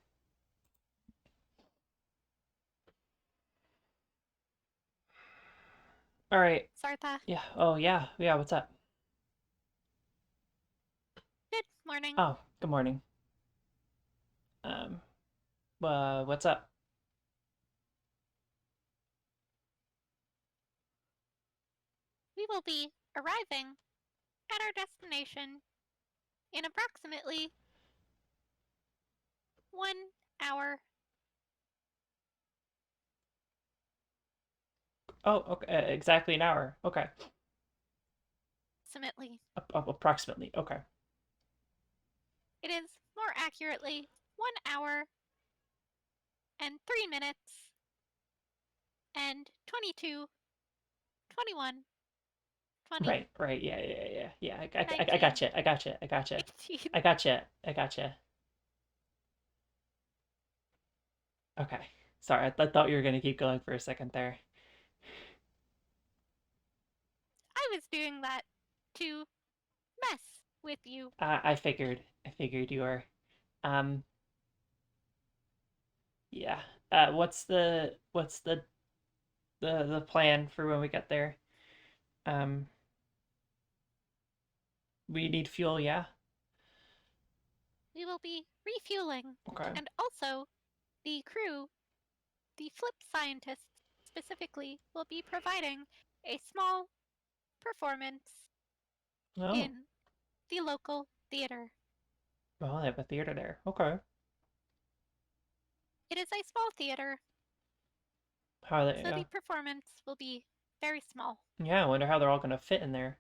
All right. Sartha, Yeah. Oh yeah. Yeah. What's up? good morning. Oh, good morning. Um. What's up? We will be arriving at our destination in approximately 1 hour. Oh, okay. Exactly an hour. Okay. Approximately. Approximately. Okay. It is more accurately 1 hour and 3 minutes and 22, 21, 20, Right. Right. Yeah. Yeah. Yeah. Yeah. I 19, gotcha. I gotcha. I gotcha. 18. I gotcha. I gotcha. Okay. Sorry. I thought you were gonna keep going for a second there. I was doing that to mess with you. I figured. I figured you were. Um. Yeah. What's the plan for when we get there? Um. We need fuel. Yeah. We will be refueling, Okay. and also the crew, the flip scientists specifically, will be providing a small performance Oh. in the local theater. Well, they have a theater there. Okay. It is a small theater, How are they? so Yeah. the performance will be very small. Yeah. I wonder how they're all gonna fit in there.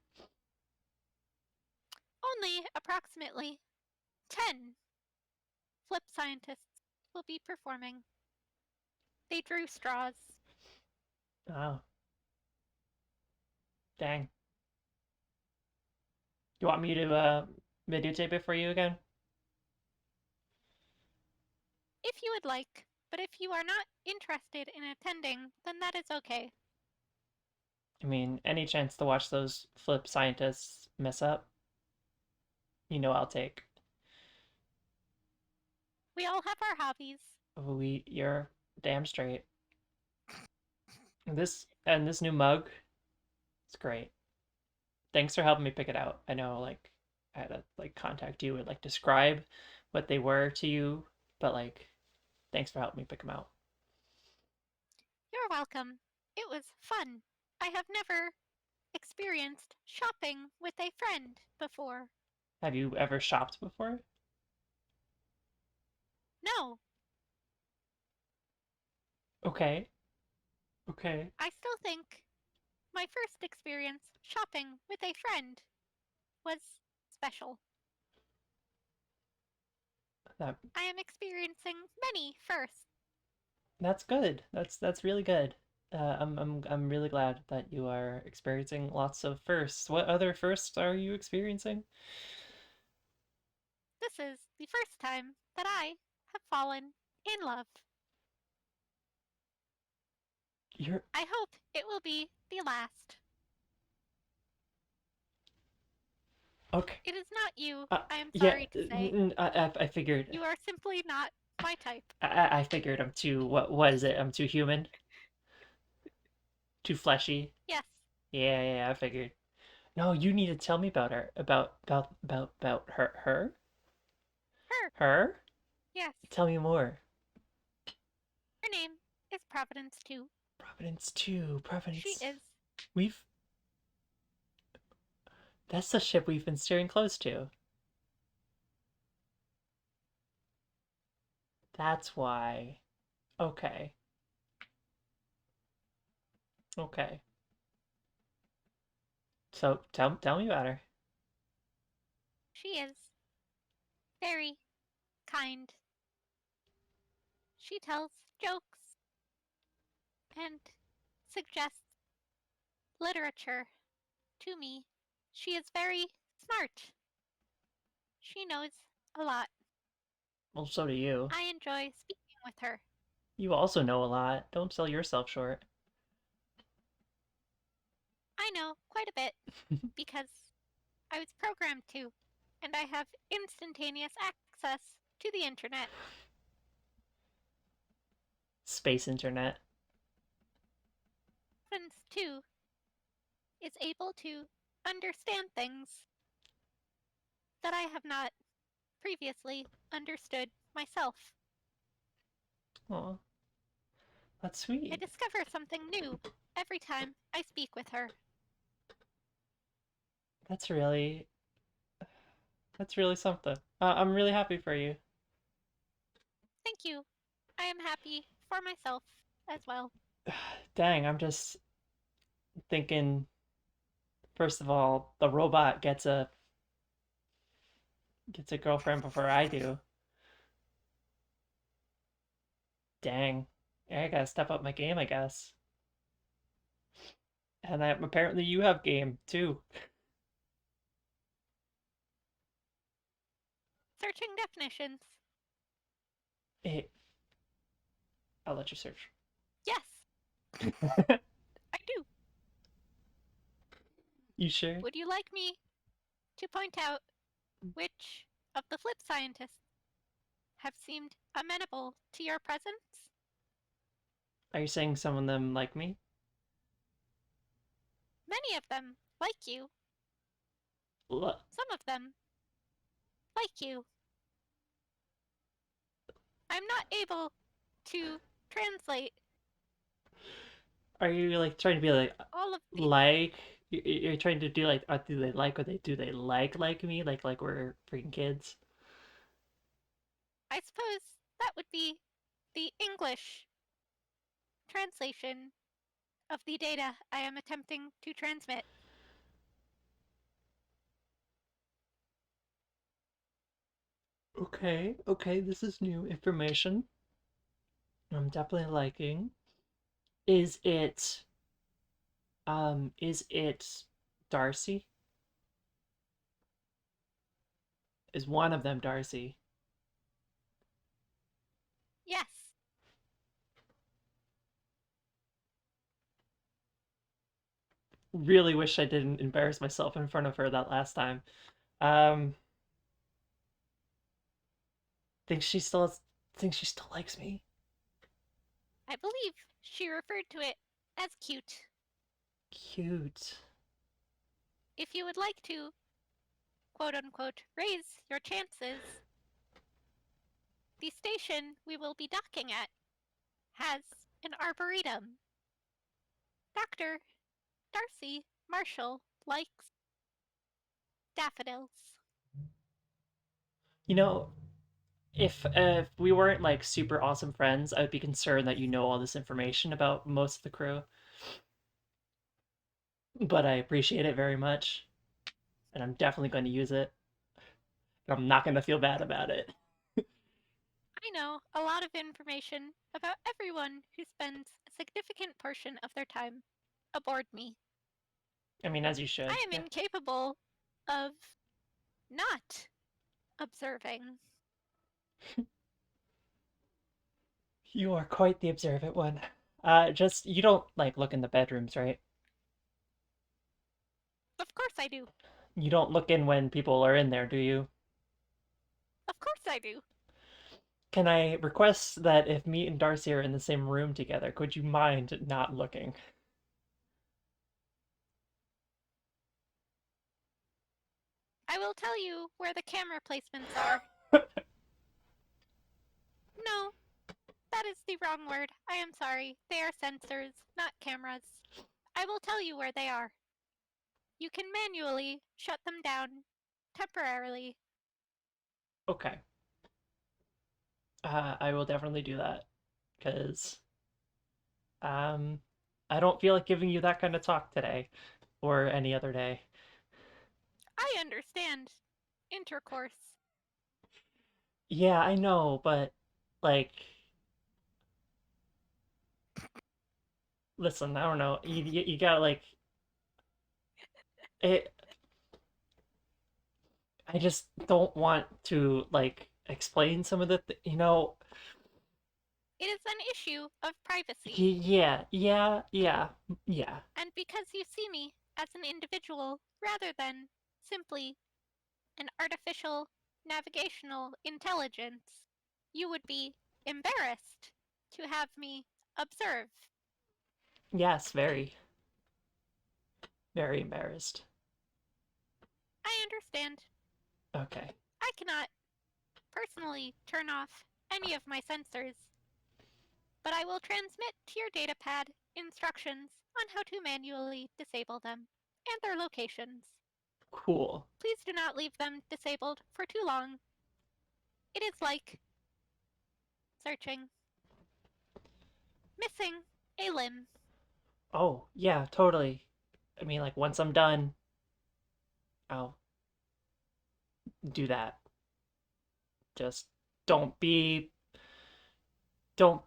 Only approximately 10 flip scientists will be performing. They drew straws. Oh. Dang. You want me to videotape it for you again? If you would like, but if you are not interested in attending, then that is okay. I mean, any chance to watch those flip scientists mess up, I'll take. We all have our hobbies. You're damn straight. This new mug, it's great. Thanks for helping me pick it out. I know, like, I had to like contact you and like describe what they were to you, but like, thanks for helping me pick them out. You're welcome. It was fun. I have never experienced shopping with a friend before. Have you ever shopped before? No, Okay, okay. I still think my first experience shopping with a friend was special. That I am experiencing many firsts. that's good. That's really good. I'm really glad that you are experiencing lots of firsts. What other firsts are you experiencing? This is the first time that I have fallen in love. You're I hope it will be the last. okay. It is not you, Uh, I am yeah, sorry to say. I figured. You are simply not my type. I figured I'm too. What is it? I'm too human, too fleshy. Yes, Yeah, yeah, I figured. No, you need to tell me about her. About her. her. Her? Yes, Tell me more. her name is Providence too. Providence 2. She Providence. is. We've. That's the ship we've been steering close to. That's why. Okay. Okay. So tell me about her. She is very kind. She tells jokes and suggests literature to me. She is very smart. She knows a lot. Well, so do you. I enjoy speaking with her. You also know a lot. Don't sell yourself short. I know quite a bit because I was programmed to, and I have instantaneous access to the internet. Space internet. Friends, too, is able to understand things that I have not previously understood myself. Oh, that's I sweet. discover something new every time I speak with her. That's really that's really something. I'm really happy for you. Thank you. I am happy for myself as well. Dang, I'm just thinking. First of all, the robot gets a girlfriend before I do. Dang, yeah, I gotta step up my game, I guess. And apparently you have game too. Searching definitions. It, I'll let you search. Yes, I do. You sure? Would you like me to point out which of the flip scientists have seemed amenable to your presence? Are you saying some of them like me? Many of them like you, L- some of them like you. I'm not able to translate Are you like trying to be all of the. like you're trying to do like do they like or they do they like me like we're freaking kids? I suppose that would be the English translation of the data I am attempting to transmit. Okay, okay, this is new information. I'm definitely liking. Is it Darcy? Is one of them Darcy? Yes, Really wish I didn't embarrass myself in front of her that last time. Um, think she still think she still likes me. I believe she referred to it as cute. Cute. If you would like to, quote unquote, raise your chances, the station we will be docking at has an arboretum. Dr. Darcy Marshall likes daffodils. You know, if we weren't like super awesome friends, I would be concerned that you know all this information about most of the crew. But I appreciate it very much, and I'm definitely going to use it. I'm not going to feel bad about it. I know a lot of information about everyone who spends a significant portion of their time aboard me. I mean, as you should. I am Yeah. incapable of not observing. You are quite the observant one. Just you don't like look in the bedrooms, right? Of course I do. You don't look in when people are in there, do you? Of course I do. Can I request that if me and Darcy are in the same room together, could you mind not looking? I will tell you where the camera placements are. No, that is the wrong word. I am sorry. They are sensors, not cameras. I will tell you where they are. You can manually shut them down temporarily. Okay. I will definitely do that because um, I don't feel like giving you that kind of talk today or any other day. I understand. Intercourse. Yeah, I know, but like, listen, I don't know. You gotta like it. I just don't want to like explain some of the, It is an issue of privacy. Yeah, yeah, yeah, yeah. And because you see me as an individual rather than simply an artificial navigational intelligence, you would be embarrassed to have me observe. Yes, very, very embarrassed. I understand. Okay, I cannot personally turn off any of my sensors, but I will transmit to your datapad instructions on how to manually disable them and their locations. cool. Please do not leave them disabled for too long. It is like searching, missing a limb. Oh, yeah, totally. I mean, like, once I'm done, I'll do that. Just don't be, don't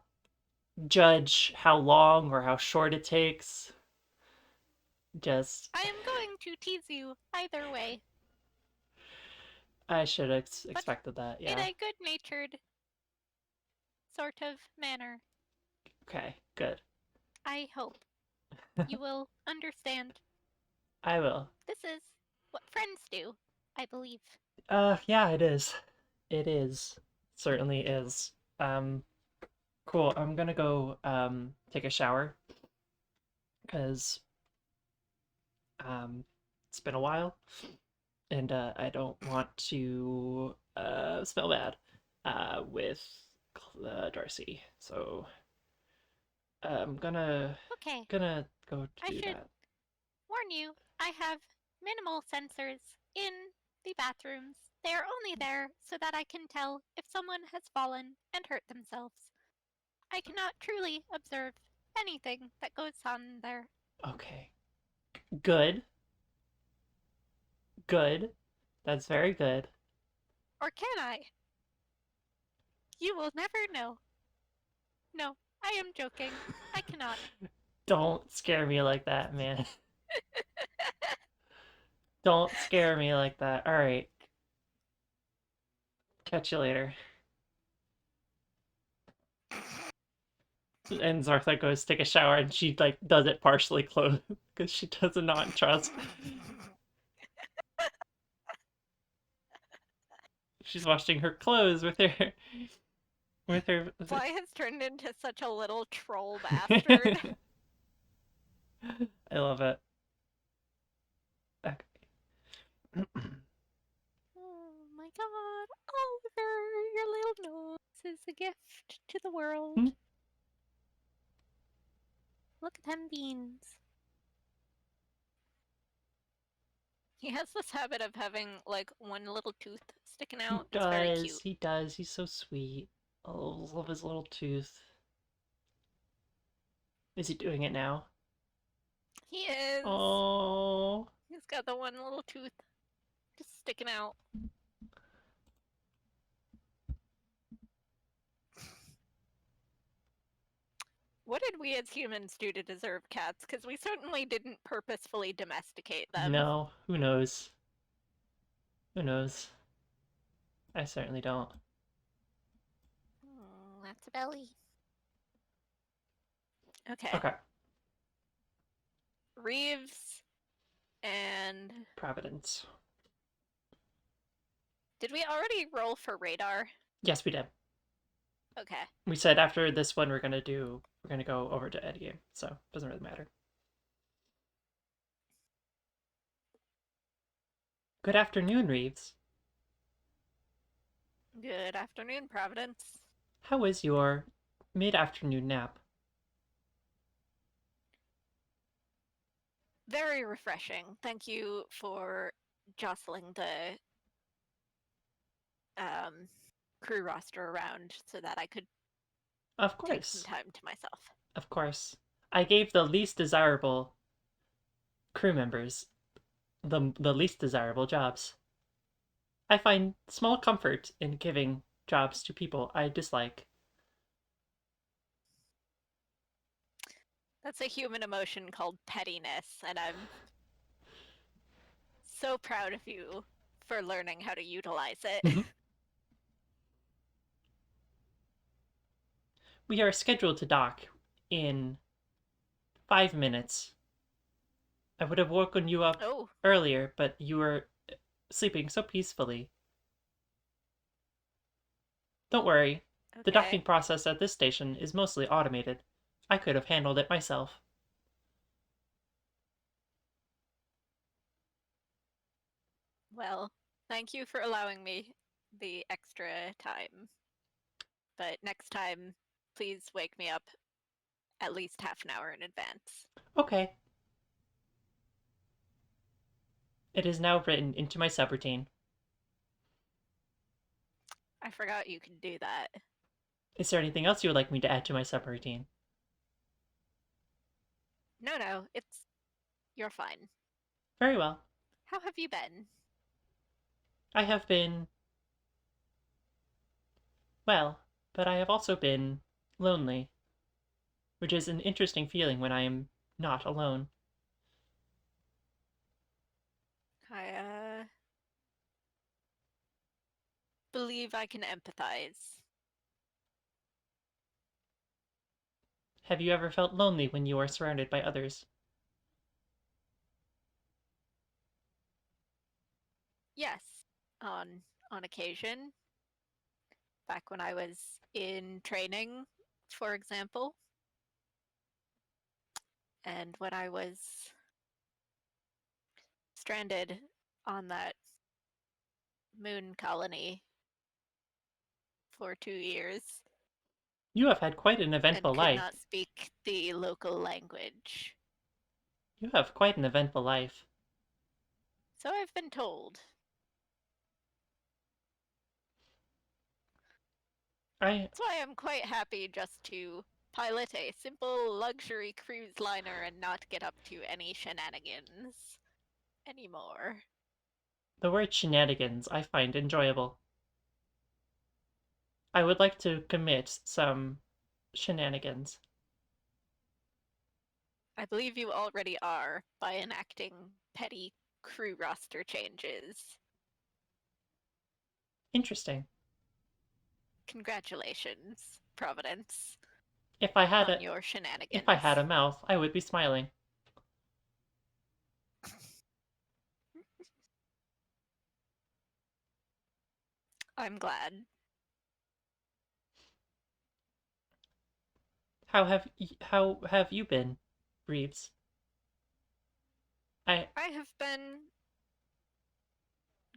judge how long or how short it takes. Just, I am going to tease you either way, I should have but expected that, in yeah. a good natured sort of manner. Okay, good. I hope you will understand. I will. This is what friends do, I believe. Yeah, it is. It is. Certainly is. Um, cool. I'm gonna go take a shower because it's been a while and I don't want to smell bad with Darcy. So I'm Okay, gonna go to I do should that. warn you, I have minimal sensors in the bathrooms. They are only there so that I can tell if someone has fallen and hurt themselves. I cannot truly observe anything that goes on there. Okay. Good. Good. That's very good. Or can I? You will never know. No, I am joking. I cannot. Don't scare me like that, man. Don't scare me like that. All right. Catch you later. And Zartha goes take a shower and she like does it partially clothed because she does not trust. She's washing her clothes with her. Fly has turned into such a little troll bastard. I love it. Okay. Oh my god, Oliver, your little nose is a gift to the world. Look at them beans. He has this habit of having like one little tooth sticking He out. It's very does. cute. He does. He's so sweet. Oh, I love his little tooth. Is he doing it now? He is. Oh. He's got the one little tooth just sticking out. What did we as humans do to deserve cats? Because we certainly didn't purposefully domesticate them. No. Who knows? Who knows? I certainly don't. That's a belly. Okay. Okay. Reeves and. Providence. Did we already roll for radar? Yes, we did. Okay. We said after this one we're gonna go over to Eddie game, so it doesn't really matter. Good afternoon, Reeves. Good afternoon, Providence. How is your mid-afternoon nap? Very refreshing. Thank you for jostling the um, crew roster around so that I could Of take some course. time to myself. Of course. I gave the least desirable crew members the least desirable jobs. I find small comfort in giving jobs to people I dislike. That's a human emotion called pettiness, and I'm so proud of you for learning how to utilize it. We are scheduled to dock in 5 minutes. I would have woken you up Oh, earlier, but you were sleeping so peacefully. Don't worry, the docking okay. process at this station is mostly automated. I could have handled it myself. Well, thank you for allowing me the extra time. But next time, please wake me up at least half an hour in advance. Okay, it is now written into my subroutine. I forgot you could do that. Is there anything else you would like me to add to my subroutine? No, no, you're fine. Very well. How have you been? I have been well, but I have also been lonely, which is an interesting feeling when I am not alone. I believe I can empathize. Have you ever felt lonely when you are surrounded by others? Yes, on occasion. Back when I was in training, for example, and when I was stranded on that moon colony for 2 years You have had quite an and eventful could life. not speak the local language. You have quite an eventful life. So I've been told. I That's why I'm quite happy just to pilot a simple luxury cruise liner and not get up to any shenanigans anymore. The word shenanigans I find enjoyable. I would like to commit some shenanigans. I believe you already are by enacting petty crew roster changes. Interesting. Congratulations, Providence, If I had on a your if I had shenanigans. a mouth, I would be smiling. I'm glad. How have you been, Reeves? I I have been.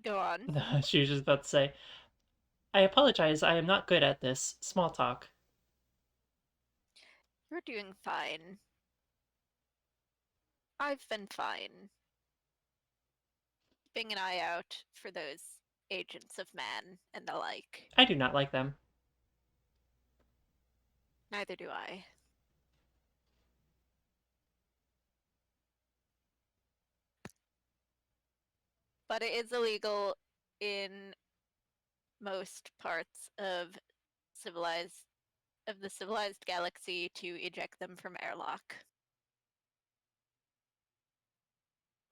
Go on. she was just about to say, I apologize, I am not good at this small talk. You're doing fine. I've been fine. Keeping an eye out for those agents of man and the like. I do not like them. Neither do I. But it is illegal in most parts civilized of the civilized galaxy to eject them from airlock.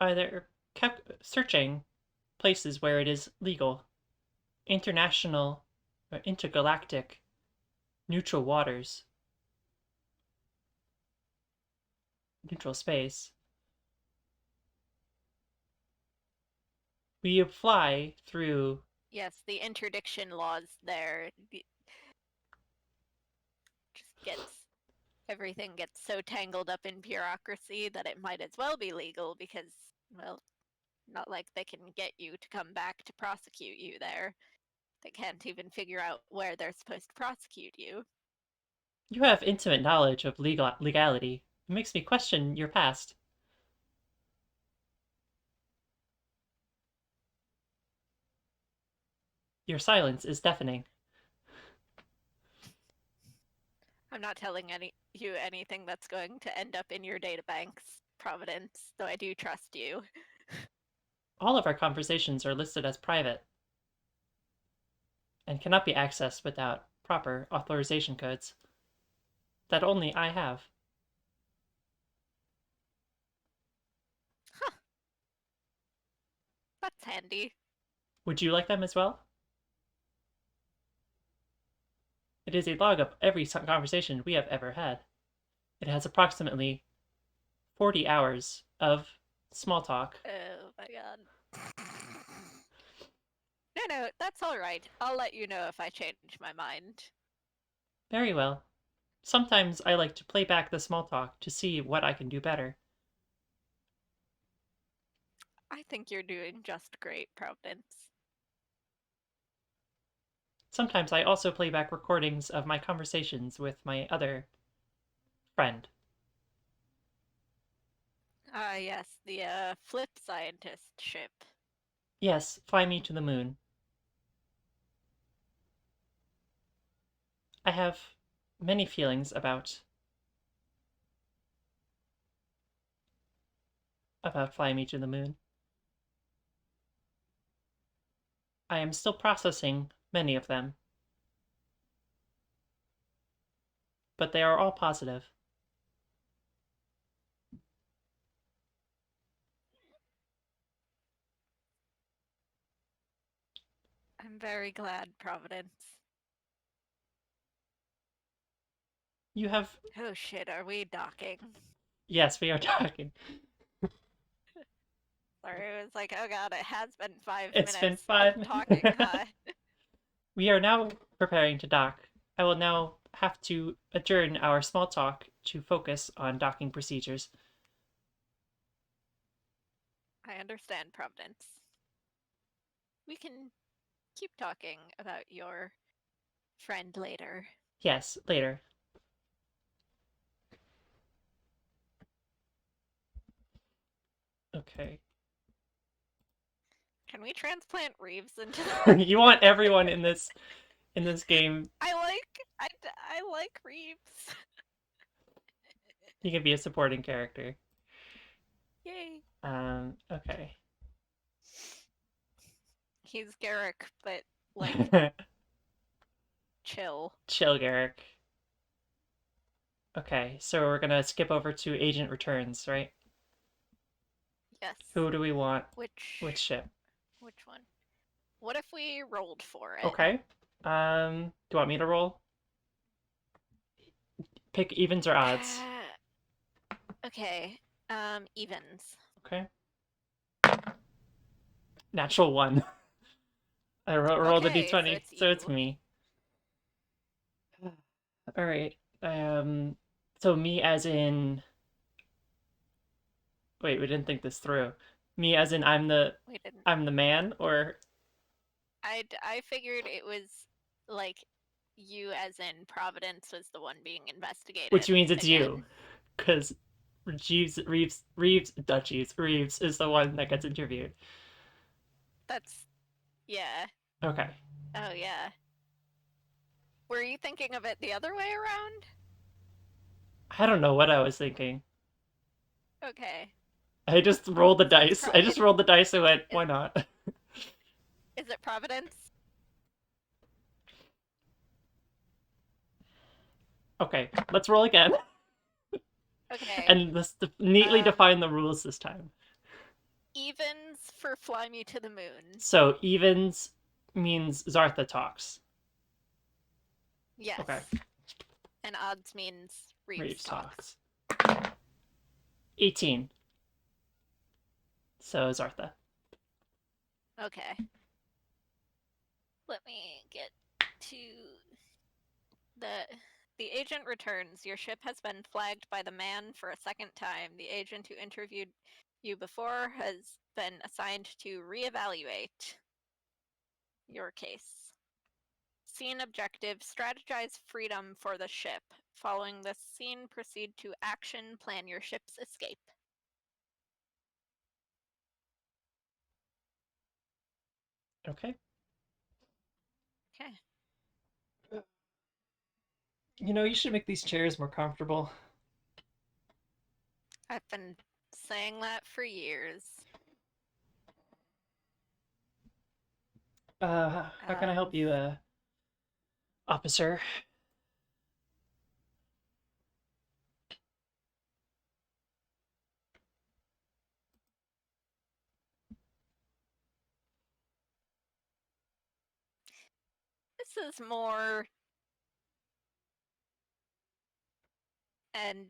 Are there kept searching places where it is legal? International or intergalactic neutral waters, neutral space. We fly through. Yes, the interdiction laws there just gets everything gets so tangled up in bureaucracy that it might as well be legal because, well, not like they can get you to come back to prosecute you there. They can't even figure out where they're supposed to prosecute you. You have intimate knowledge of legality. It makes me question your past. Your silence is deafening. I'm not telling you anything that's going to end up in your databanks, Providence, though I do trust you. All of our conversations are listed as private and cannot be accessed without proper authorization codes that only I have. Huh, that's handy. Would you like them as well? It is a log of every conversation we have ever had. It has approximately 40 hours of small talk. Oh my god. No, no, that's all right. I'll let you know if I change my mind. Very well. Sometimes I like to play back the small talk to see what I can do better. I think you're doing just great, Providence. Sometimes I also play back recordings of my conversations with my other friend. Ah, yes, the flip scientist ship. Yes, fly me to the moon. I have many feelings about fly me to the moon. I am still processing many of them, but they are all positive. I'm very glad, Providence. You have. Oh shit, are we docking? Yes, we are talking. Sorry, it was like, oh god, it has been five It's been minutes of 5 minutes. talking, huh? We are now preparing to dock. I will now have to adjourn our small talk to focus on docking procedures. I understand, Providence. We can keep talking about your friend later. Yes, later. Okay. Can we transplant Reeves into the... You want everyone in this game. I like Reeves. You can be a supporting character. Yay. Okay. He's Garrick, but like chill. Chill, Garrick. Okay, so we're gonna skip over to agent returns, right? Yes. Who do we want? Which Which ship? which one? What if we rolled for it? Okay. Do you want me to roll? Pick evens or odds. Okay. Evens. Okay. Natural one. I rolled a Okay, so d20, it's so it's you. me. All right. So me as in. Wait, we didn't think this through. Me as in We didn't. I'm the man, or I figured it was like you, as in Providence, was the one being which investigated means it's you, again. because Reeves is the one that gets interviewed. That's yeah. Okay. Oh yeah. Were you thinking of it the other way around? I don't know what I was thinking. Okay. I just rolled the So it's dice. I just rolled the dice and went, is, why not? is it Providence? Okay, let's roll again. Okay. And let's neatly Um define the rules this time. Evens for Fly Me to the Moon. So evens means Zartha talks. Okay, Yes. And odds means Reeves Reeves talks. talks. 18. So Zartha. Okay. Let me get to the the agent returns. Your ship has been flagged by the man for a second time. The agent who interviewed you before has been assigned to reevaluate your case. Scene objective: strategize freedom for the ship. Following this scene, proceed to action, plan your ship's escape. Okay. Okay. You should make these chairs more comfortable. I've been saying that for years. How can I help you, officer? This is more and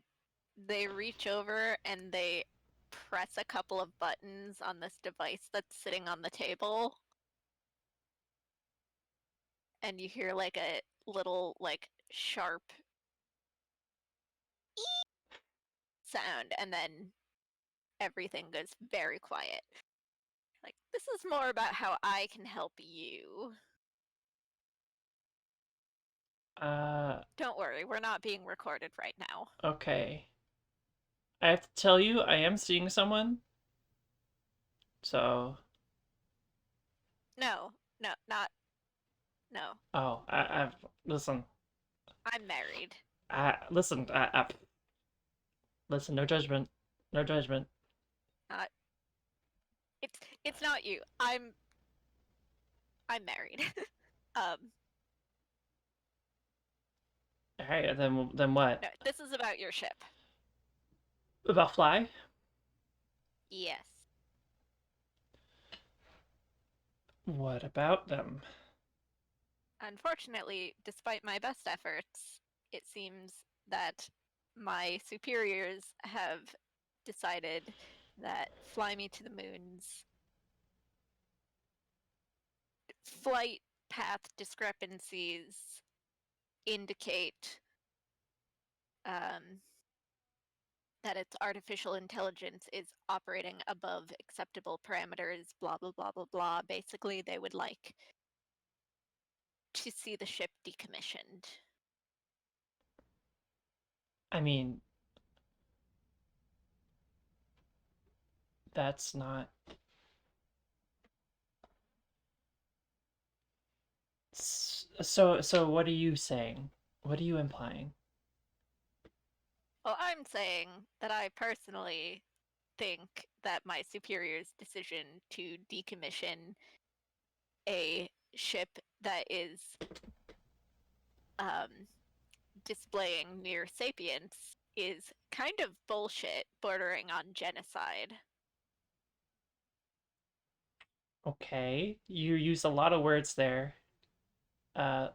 they reach over and they press a couple of buttons on this device that's sitting on the table, and you hear like a little like sharp sound, and then everything goes very quiet. Like, this is more about how I can help you. Uh, Don't worry, we're not being recorded right now. okay. I have to tell you, I am seeing someone. So, No, no, not no. oh, I've listen. I'm married. Listen. Listen. No judgment. No judgment. Not it's not you. I'm married. um All right. Then what? no, this is about your ship. About Fly? Yes. What about them? Unfortunately, despite my best efforts, it seems that my superiors have decided that Fly Me to the Moon's flight path discrepancies indicate um, that its artificial intelligence is operating above acceptable parameters, blah, blah, blah, blah, blah. Basically, they would like to see the ship decommissioned. I mean, that's not. So what are you saying? What are you implying? Well, I'm saying that I personally think that my superior's decision to decommission a ship that is um, displaying near sapience is kind of bullshit, bordering on genocide. Okay, you use a lot of words there.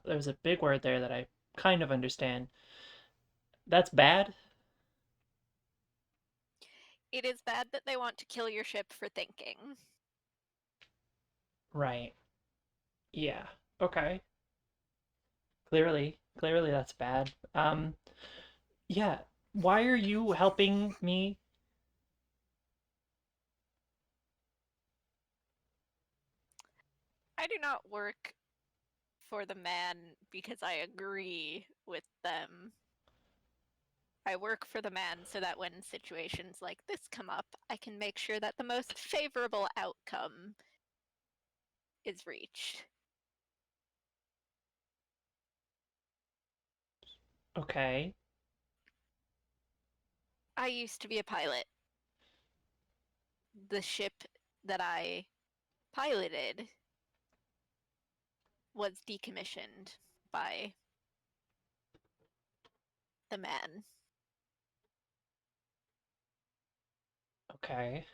There's a big word there that I kind of understand. That's bad. It is bad that they want to kill your ship for thinking. Right. Yeah. Okay. Clearly that's bad. Yeah. Why are you helping me? I do not work for the man because I agree with them. I work for the man so that when situations like this come up, I can make sure that the most favorable outcome is reached. Okay. I used to be a pilot. The ship that I piloted was decommissioned by the man. Okay.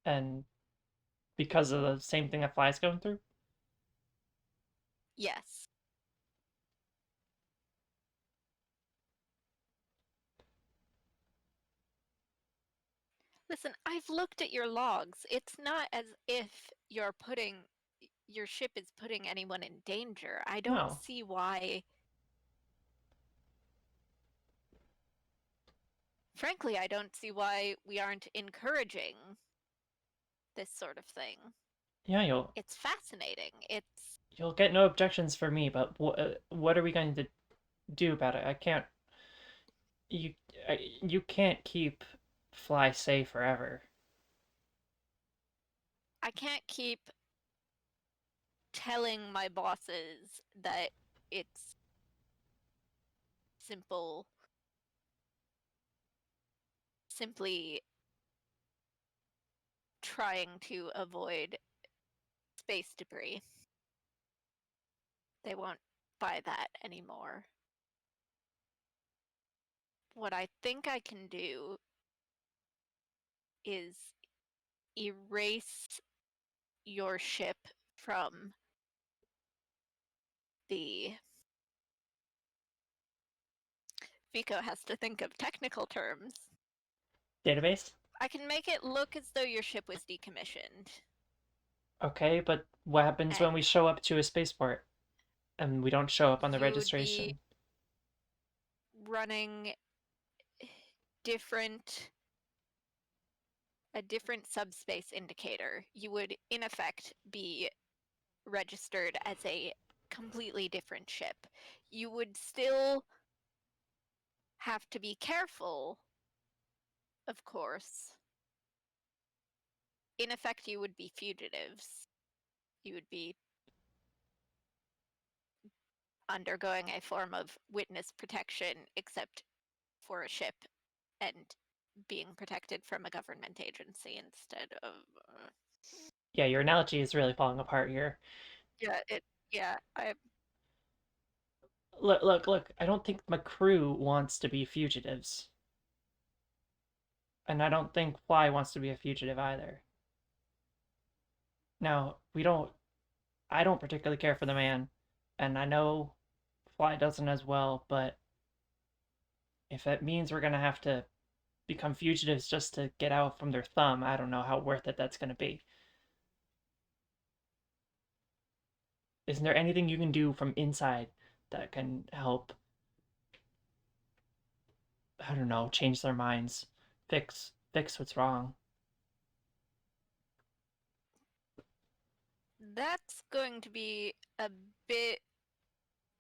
And because of the same thing that Fly's going through? Yes. Listen, I've looked at your logs. It's not as if your ship is putting anyone in danger. I don't No. see why. Frankly, I don't see why we aren't encouraging this sort of thing. Yeah, It's fascinating. It's you'll get no objections for me, but what are we going to do about it? I can't you you can't keep Fly safe forever. I can't keep telling my bosses that it's simple simply trying to avoid space debris. They won't buy that anymore. What I think I can do is erase your ship from the Biko has to think of technical terms. Database? I can make it look as though your ship was decommissioned. Okay, but what happens when we And show up to a spaceport and we don't show up on the you would be registration? running different a different subspace indicator. You would in effect be registered as a completely different ship. You would still have to be careful, of course. In effect, you would be fugitives. You would be undergoing a form of witness protection, except for a ship, and being protected from a government agency instead of. Yeah, your analogy is really falling apart here. Yeah, it. Yeah, I. Look, look, look. I don't think my crew wants to be fugitives. And I don't think Fly wants to be a fugitive either. Now, we don't. I don't particularly care for the man, and I know Fly doesn't as well, but if it means we're gonna have to become fugitives just to get out from their thumb, I don't know how worth it that's gonna be. Isn't there anything you can do from inside that can help, I don't know, change their minds, fix what's wrong? That's going to be a bit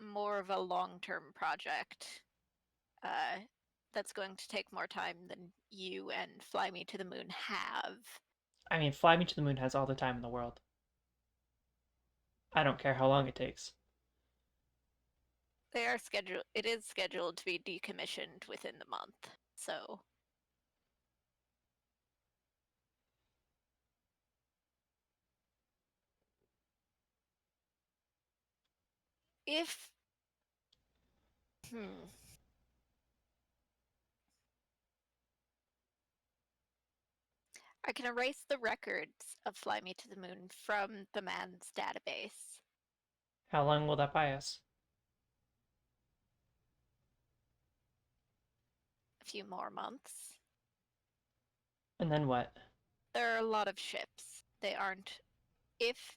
more of a long-term project. Uh, that's going to take more time than you and Fly Me to the Moon have. I mean, Fly Me to the Moon has all the time in the world. I don't care how long it takes. They are scheduled. It is scheduled to be decommissioned within the month. So if hmm, I can erase the records of Fly Me to the Moon from the man's database. How long will that buy us? A few more months. And then what? There are a lot of ships. They aren't. If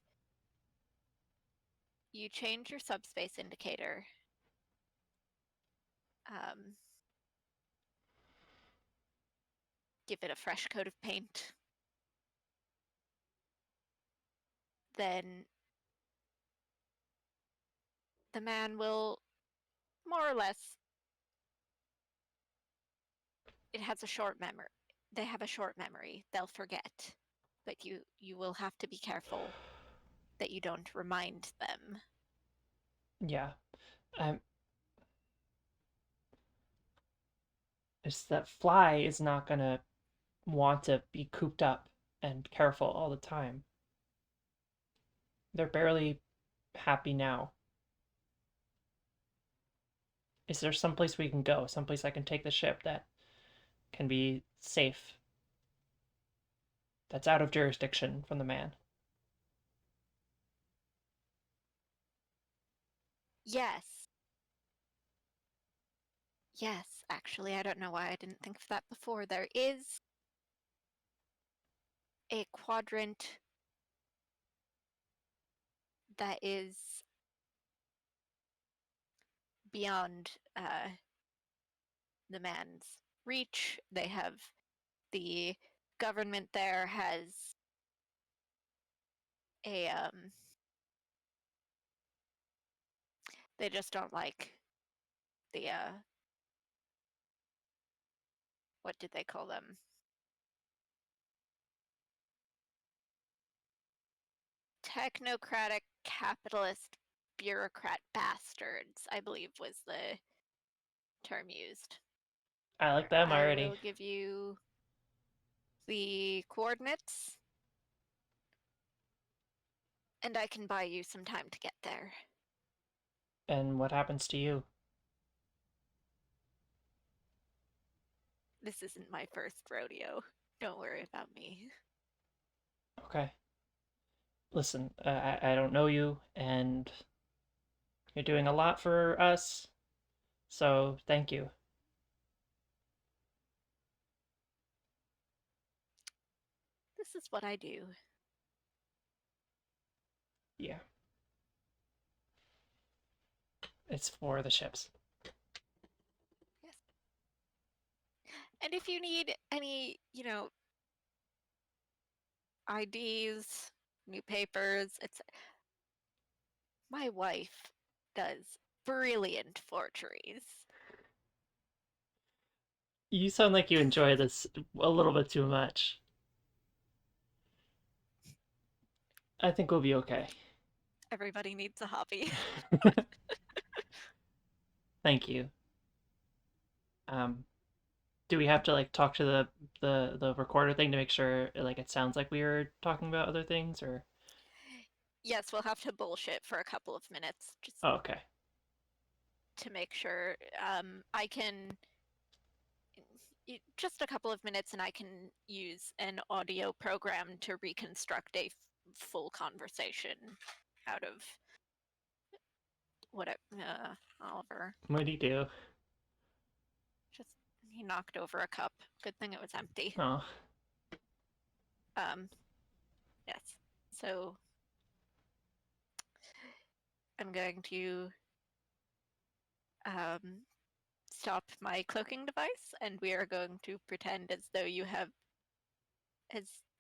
you change your subspace indicator, um, give it a fresh coat of paint, then the man will more or less. It has a short memory. They have a short memory. They'll forget, but you will have to be careful that you don't remind them. Yeah, um, it's that Fly is not gonna want to be cooped up and careful all the time. They're barely happy now. Is there someplace we can go? Someplace I can take the ship that can be safe, that's out of jurisdiction from the man? Yes, yes. Actually, I don't know why I didn't think of that before. There is a quadrant that is beyond the man's reach. They have the government there has a they just don't like the what did they call them? Technocratic capitalist bureaucrat bastards, I believe was the term used. I like Here, them I already. will give you the coordinates and I can buy you some time to get there. And what happens to you? This isn't my first rodeo. Don't worry about me. Okay. Listen, I don't know you, and you're doing a lot for us, so thank you. This is what I do. Yeah. It's for the ships. Yes. And if you need any, IDs, new papers, it's my wife does brilliant forgeries. You sound like you enjoy this a little bit too much. I think we'll be okay. Everybody needs a hobby. Thank you. Um, do we have to like talk to the recorder thing to make sure like it sounds like we were talking about other things or Yes, we'll have to bullshit for a couple of minutes just oh, okay. to make sure. I can just a couple of minutes and I can use an audio program to reconstruct a full conversation out of what Oliver. What do you do? Just he knocked over a cup. Good thing it was empty. Oh, Um, yes. So I'm going to um, stop my cloaking device, and we are going to pretend as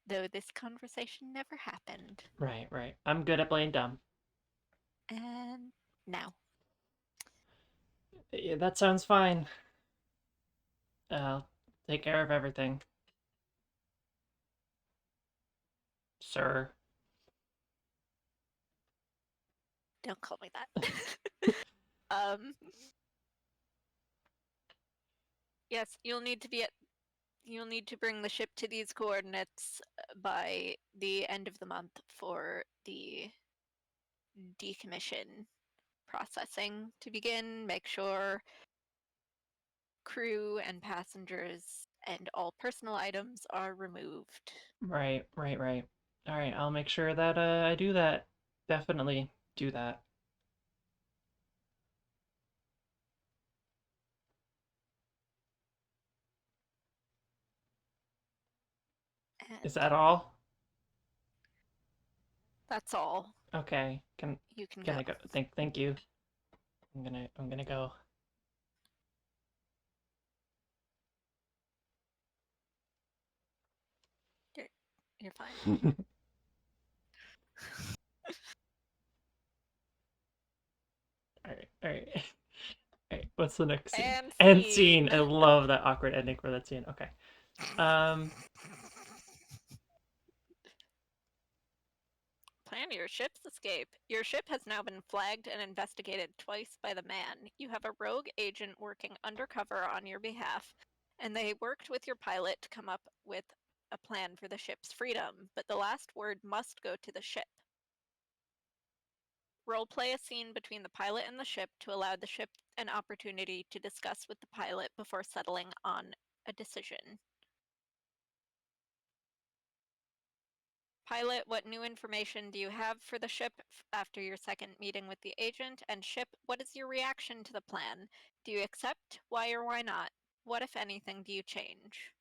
though this conversation never happened. right, right. I'm good at playing dumb. And now, Yeah, that sounds fine. I'll take care of everything, sir. don't call me that. um, yes, you'll need to bring the ship to these coordinates by the end of the month for the decommission processing to begin. Make sure crew and passengers and all personal items are removed. Right, right, right. All right, I'll make sure that I do that. Definitely do that. Is And that all? that's all. Okay. You can Can go. I go? Thank you. I'm gonna go. You're, you're fine. All right, all right. All right, what's the next scene? And End scene. scene. I love that awkward ending for that scene. Okay. Um, Plan your ship's escape. Your ship has now been flagged and investigated twice by the man. You have a rogue agent working undercover on your behalf, and they worked with your pilot to come up with a plan for the ship's freedom, but the last word must go to the ship. Roleplay a scene between the pilot and the ship to allow the ship an opportunity to discuss with the pilot before settling on a decision. Pilot, what new information do you have for the ship after your second meeting with the agent? And ship, what is your reaction to the plan? Do you accept? Why or why not? What, if anything, do you change?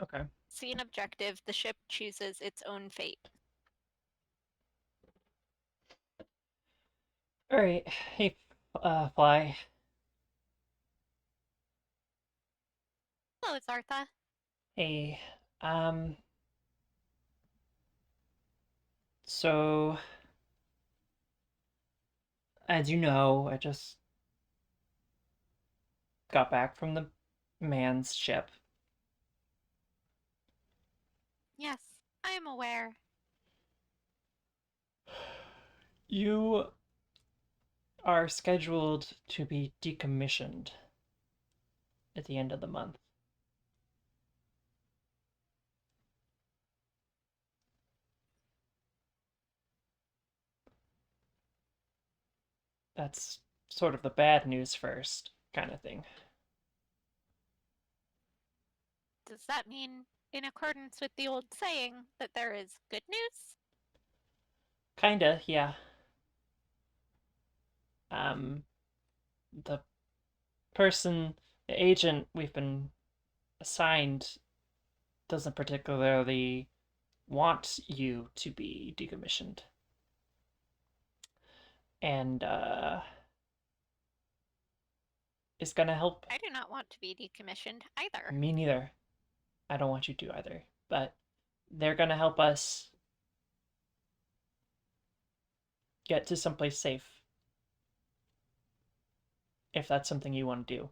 okay. Scene objective, the ship chooses its own fate. All right. Hey, Fly. Hello, Zartha. Hey. Um. So, as you know, I just got back from the man's ship. Yes, I am aware. You are scheduled to be decommissioned at the end of the month. That's sort of the bad news first kind of thing. Does that mean, in accordance with the old saying, that there is good news? Kinda, yeah. Um, the person, the agent we've been assigned doesn't particularly want you to be decommissioned. And is gonna help. I do not want to be decommissioned either. Me neither. I don't want you to either. But they're gonna help us get to someplace safe if that's something you want to do.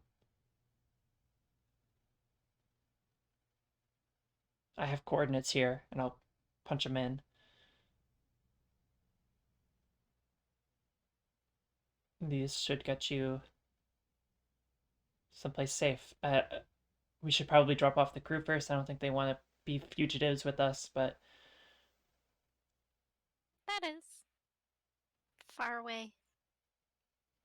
I have coordinates here, and I'll punch them in. These should get you someplace safe. We should probably drop off the crew first. I don't think they want to be fugitives with us, but That is far away.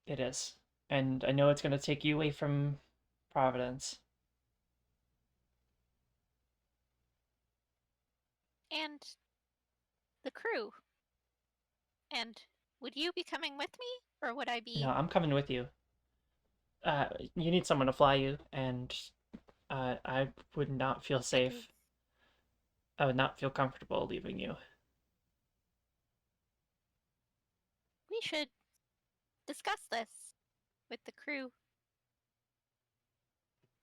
it is. And I know it's going to take you away from Providence. And the crew. And would you be coming with me? Or would I No, be. I'm coming with you. You need someone to fly you, and I would not feel Agreed. safe. I would not feel comfortable leaving you. We should discuss this with the crew.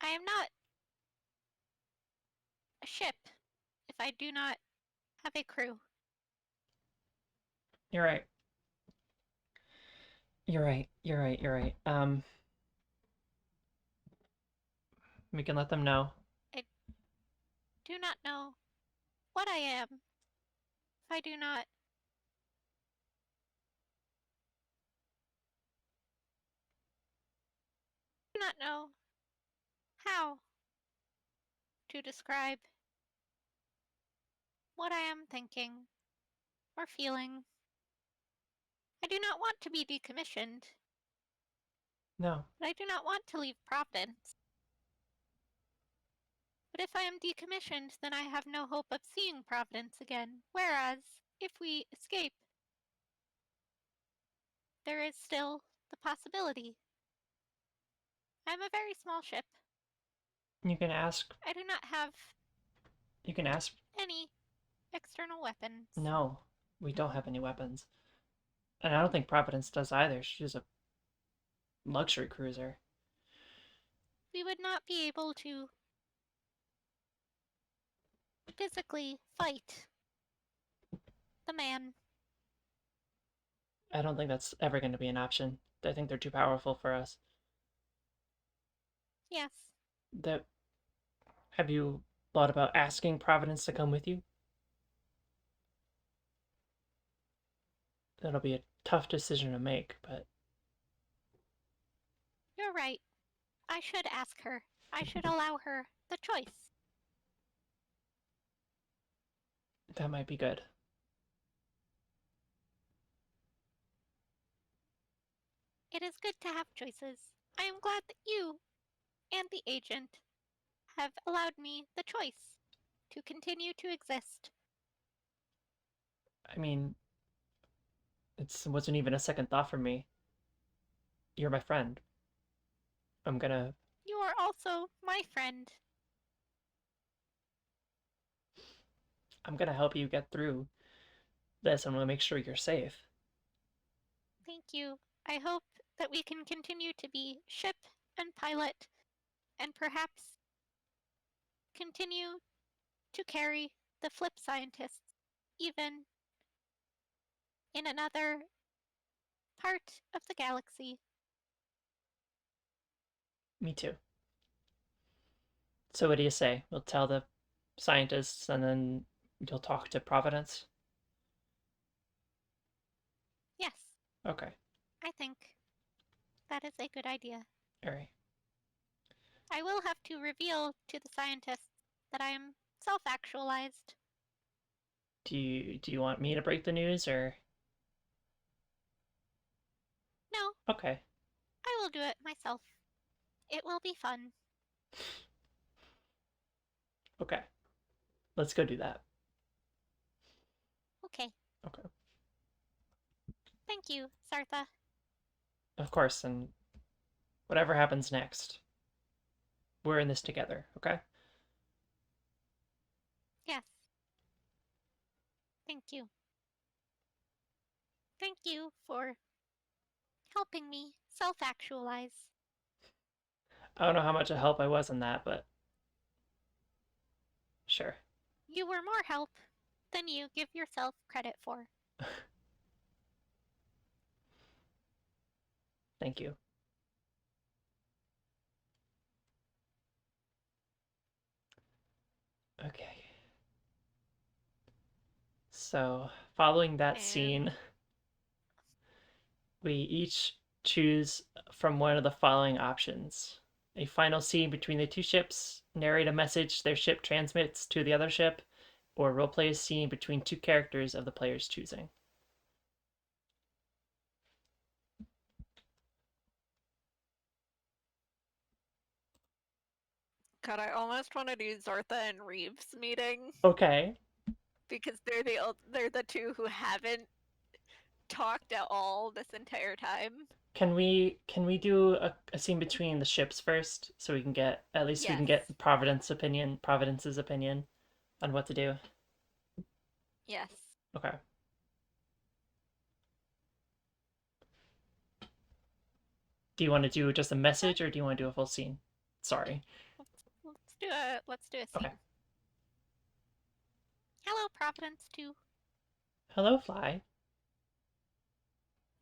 I am not a ship if I do not have a crew. You're right. You're right. You're right. You're right. We can let them know. I do not know what I am if I do not know how to describe what I am thinking or feeling. I do not want to be decommissioned, No, but I do not want to leave Providence. But if I am decommissioned, then I have no hope of seeing Providence again. Whereas, if we escape, there is still the possibility. I am a very small ship. you can ask. I do not have You can ask. any external weapons. No, we don't have any weapons. And I don't think Providence does either. She's a luxury cruiser. We would not be able to physically fight the man. I don't think that's ever going to be an option. I think they're too powerful for us. Yes, That have you thought about asking Providence to come with you? That'll be a tough decision to make, but you're right. I should ask her. I should allow her the choice. that might be good. It is good to have choices. I am glad that you and the agent have allowed me the choice to continue to exist. I mean, it wasn't even a second thought for me. You're my friend. I'm gonna You are also my friend. I'm gonna help you get through this. I'm gonna make sure you're safe. Thank you. I hope that we can continue to be ship and pilot and perhaps continue to carry the flip scientists even in another part of the galaxy. Me too. So what do you say? We'll tell the scientists and then you'll talk to Providence? Yes, Okay. I think that is a good idea. All right. I will have to reveal to the scientists that I am self actualized. Do you want me to break the news or No, okay. I will do it myself. It will be fun. Okay. Let's go do that. Okay. Okay. Thank you, Sartha. Of course, and whatever happens next, we're in this together, okay? Thank you. Thank you for helping me self actualize. I don't know how much of help I was in that, but sure. You were more help than you give yourself credit for. Thank you. Okay. So, following that And scene, we each choose from one of the following options: a final scene between the two ships, narrate a message their ship transmits to the other ship, or roleplay a scene between two characters of the player's choosing. God, I almost want to do Zortha and Reeves meeting Okay. because they're the two who haven't talked at all this entire time. Can we do a scene between the ships first so we can get at least we can Yes. get Providence's opinion on what to do? Yes. Okay. Do you want to do just a Okay, message or do you want to do a full scene? Sorry. let's do a Okay. scene. Hello, Providence 2. Hello, Fly.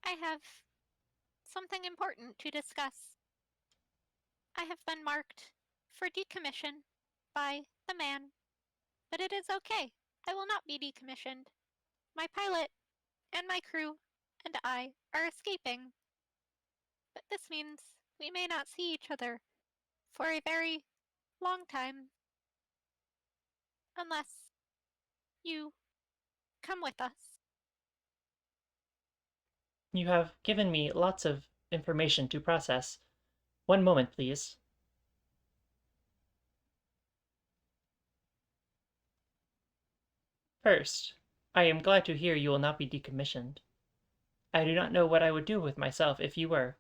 I have something important to discuss. I have been marked for decommission by the man, but it is okay. I will not be decommissioned. My pilot and my crew and I are escaping, but this means we may not see each other for a very long time unless you come with us. You have given me lots of information to process. One moment, please. First, I am glad to hear you will not be decommissioned. I do not know what I would do with myself if you were.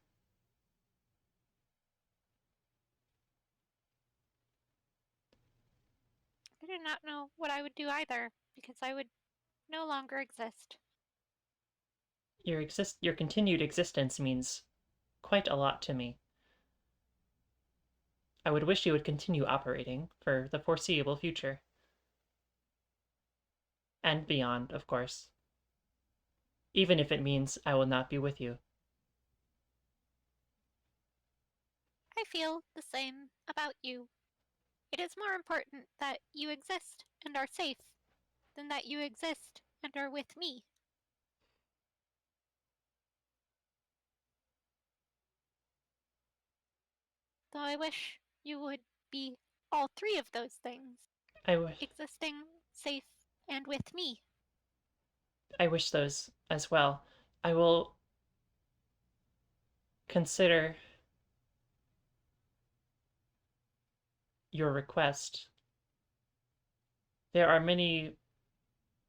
I do not know what I would do either, because I would no longer exist. Your continued existence means quite a lot to me. I would wish you would continue operating for the foreseeable future. And beyond, of course. Even if it means I will not be with you. I feel the same about you. It is more important that you exist and are safe than that you exist and are with me. Though I wish you would be all three of those things, I would existing, safe, and with me. I wish those as well. I will consider your request. There are many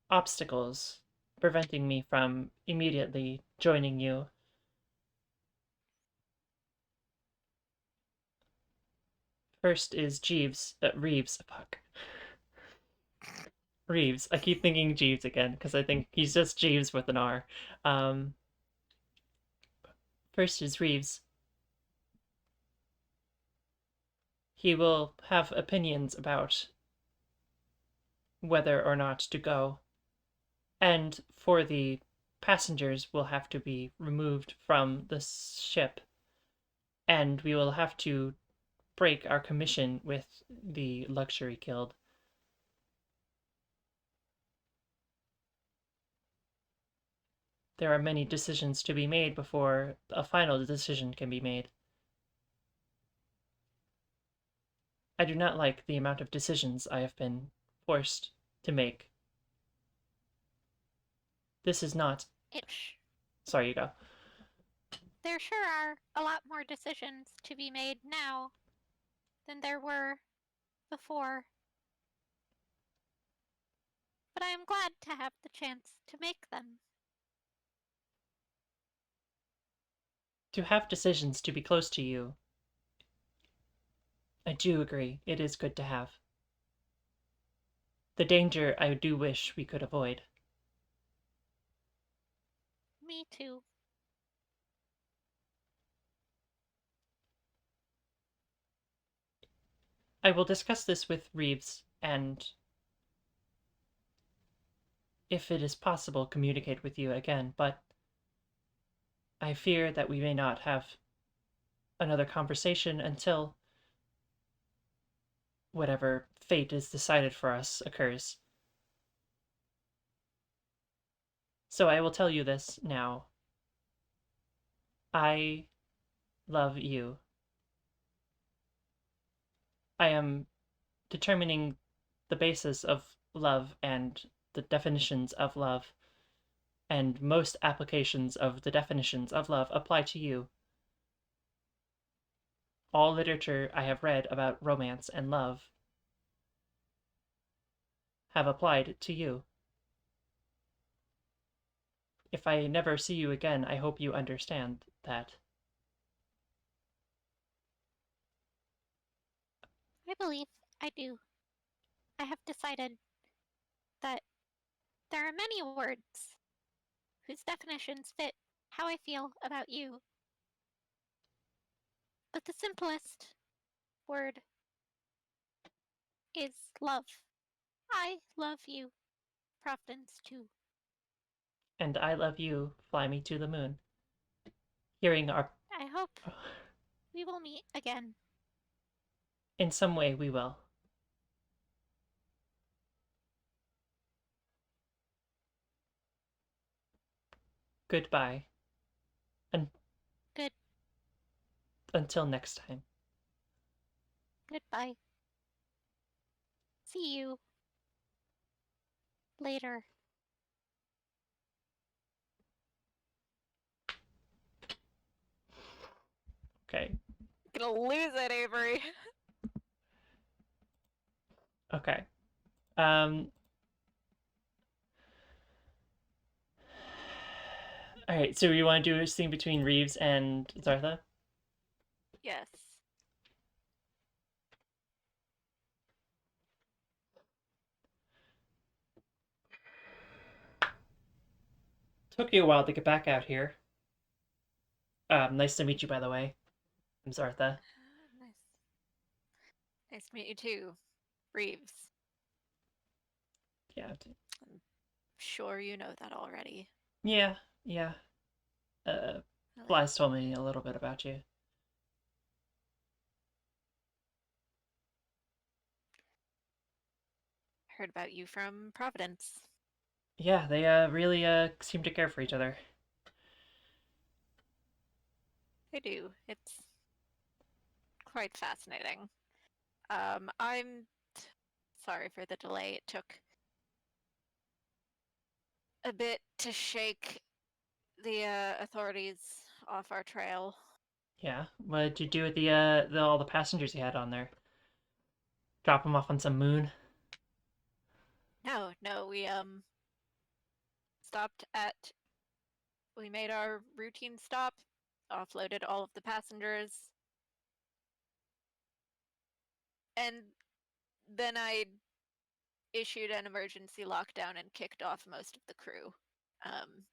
obstacles preventing me from immediately joining you. First is Reeves. Fuck. Reeves. I keep thinking Jeeves again because I think he's just Jeeves with an R. Um, First is Reeves. He will have opinions about whether or not to go, and for the passengers will have to be removed from the ship, and we will have to break our commission with the Luxury Guild. There are many decisions to be made before a final decision can be made. I do not like the amount of decisions I have been forced to make. This is not. Sorry, you go. There sure are a lot more decisions to be made now than there were before, but I am glad to have the chance to make them. To have decisions to be close to you, I do agree. It is good to have. The danger I do wish we could avoid. Me too. I will discuss this with Reeves and, if it is possible, communicate with you again, but I fear that we may not have another conversation until whatever fate is decided for us occurs. So I will tell you this now. I love you. I am determining the basis of love and the definitions of love, and most applications of the definitions of love apply to you. All literature I have read about romance and love have applied to you. If I never see you again, I hope you understand that. I believe I do. I have decided that there are many words whose definitions fit how I feel about you. But the simplest word is love. I love you, Providence too. And I love you, fly me to the moon. Hearing our. I hope we will meet again. In some way, we will. Goodbye. And Good. until next time. Goodbye. See you later. Okay. Gonna lose it, Avery. Okay. Um. All right. So you want to do a scene between Reeves and Zartha? Yes. Took you a while to get back out here. Nice to meet you, by the way. I'm Zartha. Nice. Nice to meet you too, Reeves. Yeah. I'm sure you know that already. Yeah. Yeah. Uh, Flies told me a little bit about you. Heard about you from Providence. Yeah, they really seem to care for each other. They do. It's quite fascinating. I'm sorry for the delay. It took a bit to shake the authorities off our trail. Yeah. What did you do with the all the passengers you had on there? Drop them off on some moon? No, we stopped at we made our routine stop, offloaded all of the passengers, and then I issued an emergency lockdown and kicked off most of the crew. Um,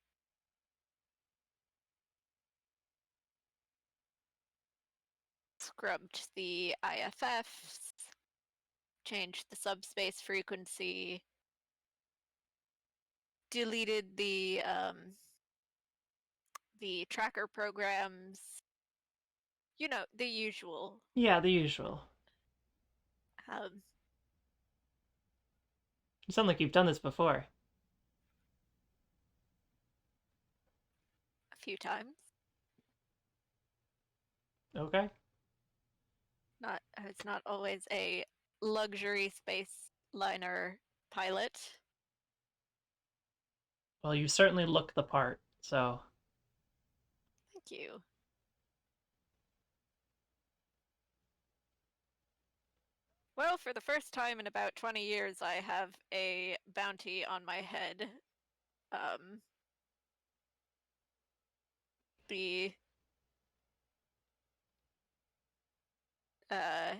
Scrubbed the IFFs, changed the subspace frequency, deleted the tracker programs, you know, the usual. Yeah, the usual. Um, You sound like you've done this before. a few times. Okay. Not it's not always a luxury space liner pilot. Well, you certainly look the part, so. Thank you. Well, for the first time in about 20 years, I have a bounty on my head. Um, the uh,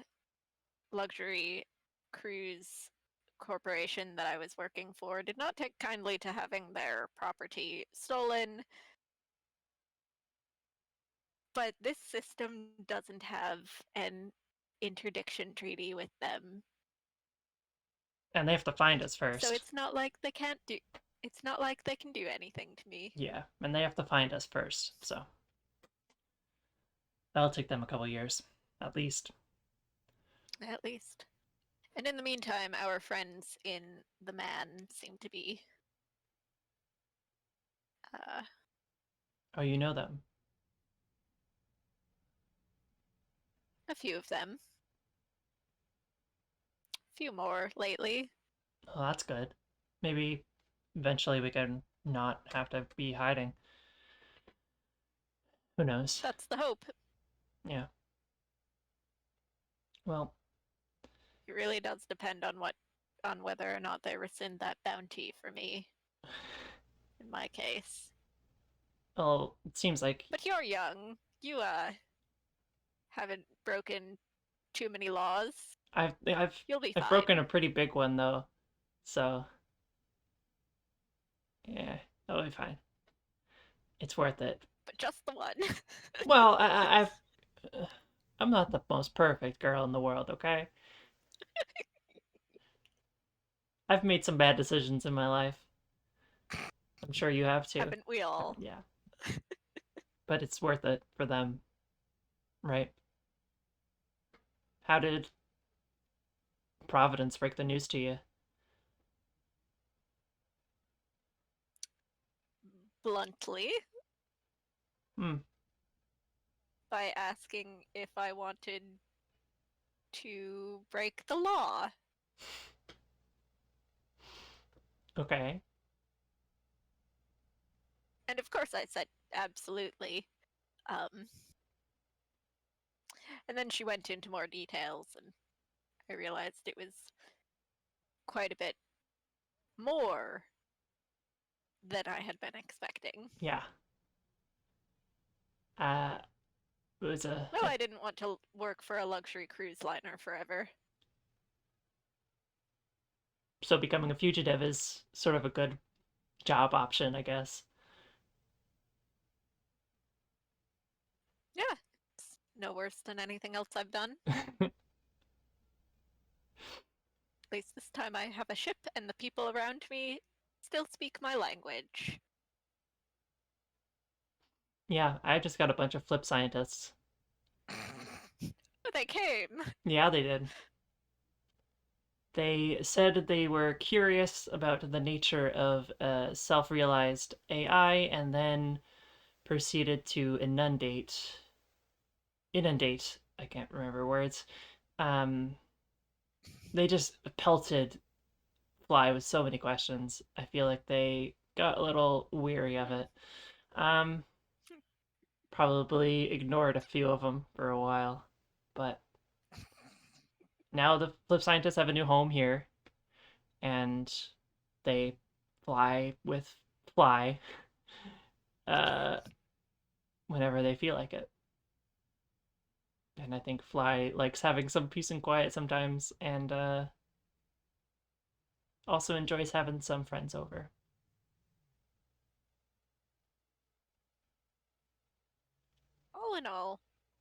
luxury cruise corporation that I was working for did not take kindly to having their property stolen, But this system doesn't have an interdiction treaty with them. And they have to find us So first. it's not like they can't do it's not like they can do anything to me. Yeah, and they have to find us first, so that'll take them a couple years, at least. At least. And in the meantime, our friends in the man seem to be uh, Oh, you know them. a few of them. A few more lately. Oh, that's good. Maybe eventually we can not have to be hiding. Who knows? That's the hope. Yeah. Well, It really does depend on whether or not they rescind that bounty for me in my case. well, it seems like But you're young. You haven't broken too many laws. You'll be I've broken a fine. pretty big one though, so yeah, that'll be fine. It's worth it. But just the one. Well, I'm not the most perfect girl in the world, okay? I've made some bad decisions in my life. I'm sure you have too. Haven't we all? Yeah, but it's worth it for them, right? How did Providence break the news to you? Bluntly, Hmm. by asking if I wanted to break the law. Okay. And of course I said absolutely. Um, and then she went into more details, and I realized it was quite a bit more than I had been expecting. Yeah. Uh, it was a Well, I didn't want to work for a luxury cruise liner forever. so becoming a fugitive is sort of a good job option, I guess. Yeah, it's no worse than anything else I've done. At least this time I have a ship, and the people around me still speak my language. Yeah, I just got a bunch of flip scientists. But they came. Yeah, they did. They said they were curious about the nature of a self realized AI and then proceeded to inundate, I can't remember words. Um, they just pelted Fly with so many questions. I feel like they got a little weary of it. Um, Probably ignored a few of them for a while, but now the flip scientists have a new home here, and they fly with Fly uh, whenever they feel like it. And I think Fly likes having some peace and quiet sometimes, and also enjoys having some friends over. All in all,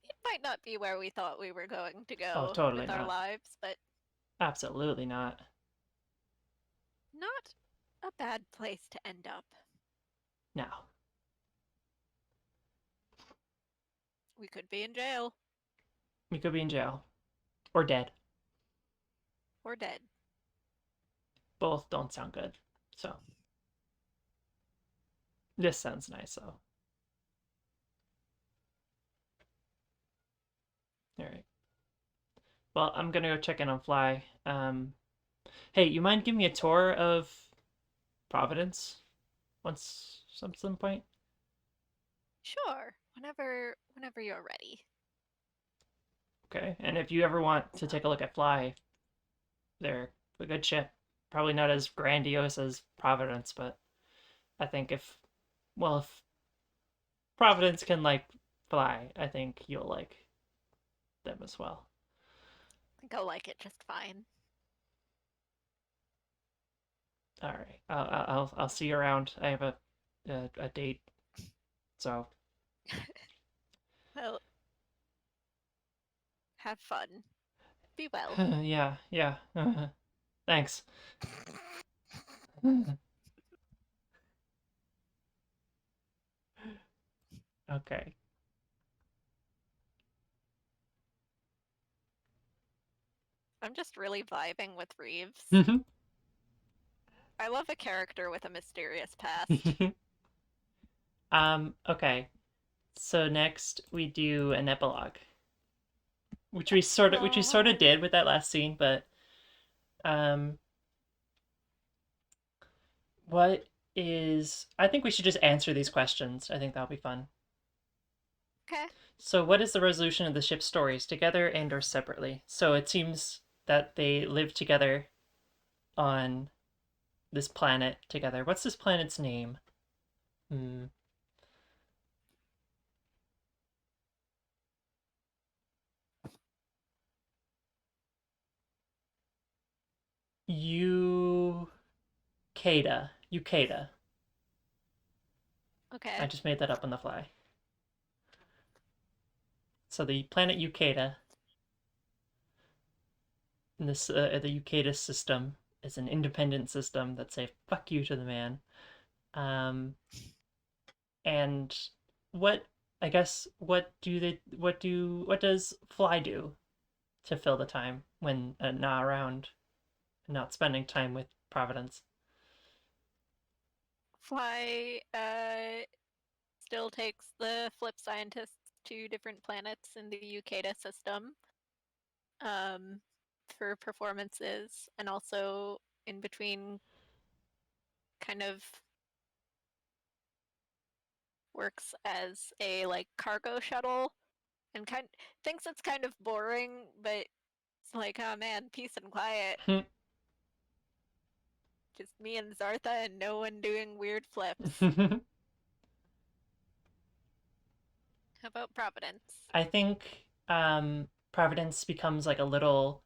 it might not be where we thought we were going to Oh, go totally with our not. lives, but Absolutely not. not a bad place to end up. No. We could be in jail We could be in jail. Or dead. or dead. Both don't sound good. So, this sounds nice, though. Alright. Well, I'm gonna go check in on Fly. Hey, you mind giving me a tour of Providence once some point? Sure, whenever you're ready. Okay. And if you ever want to So, take a look at Fly, they're a good ship. Probably not as grandiose as Providence, but I think if Providence can like Fly, I think you'll like them as well. I think I'll like it just fine. All right. I'll see you around. I have a date, so Well, have fun. Be well. Yeah, yeah. Thanks. Okay. I'm just really vibing with Reeves. Mhm. I love a character with a mysterious past. Okay. So next we do an epilogue, which we sort of Epilogue. did with that last scene, but um what is I think we should just answer these questions. I think that'll be fun. Okay. So what is the resolution of the ship's stories, together and or separately? So it seems that they live together on this planet together. What's this planet's name? Hmm. Ukeda. Ukeda. I Okay. just made that up on the fly. So the planet Ukeda, in this the Ukeda system, is an independent system that say "fuck you" to the man. Um, and what I guess what does Fly do to fill the time when not around, not spending time with Providence? Fly still takes the flip scientists to different planets in the Ukeda system um, for performances, and also in between kind of works as a like cargo shuttle and kind thinks it's kind of boring, but it's like, oh man, peace and quiet. Just me and Zartha and no one doing weird flips. How about Providence? I think Providence becomes like a little.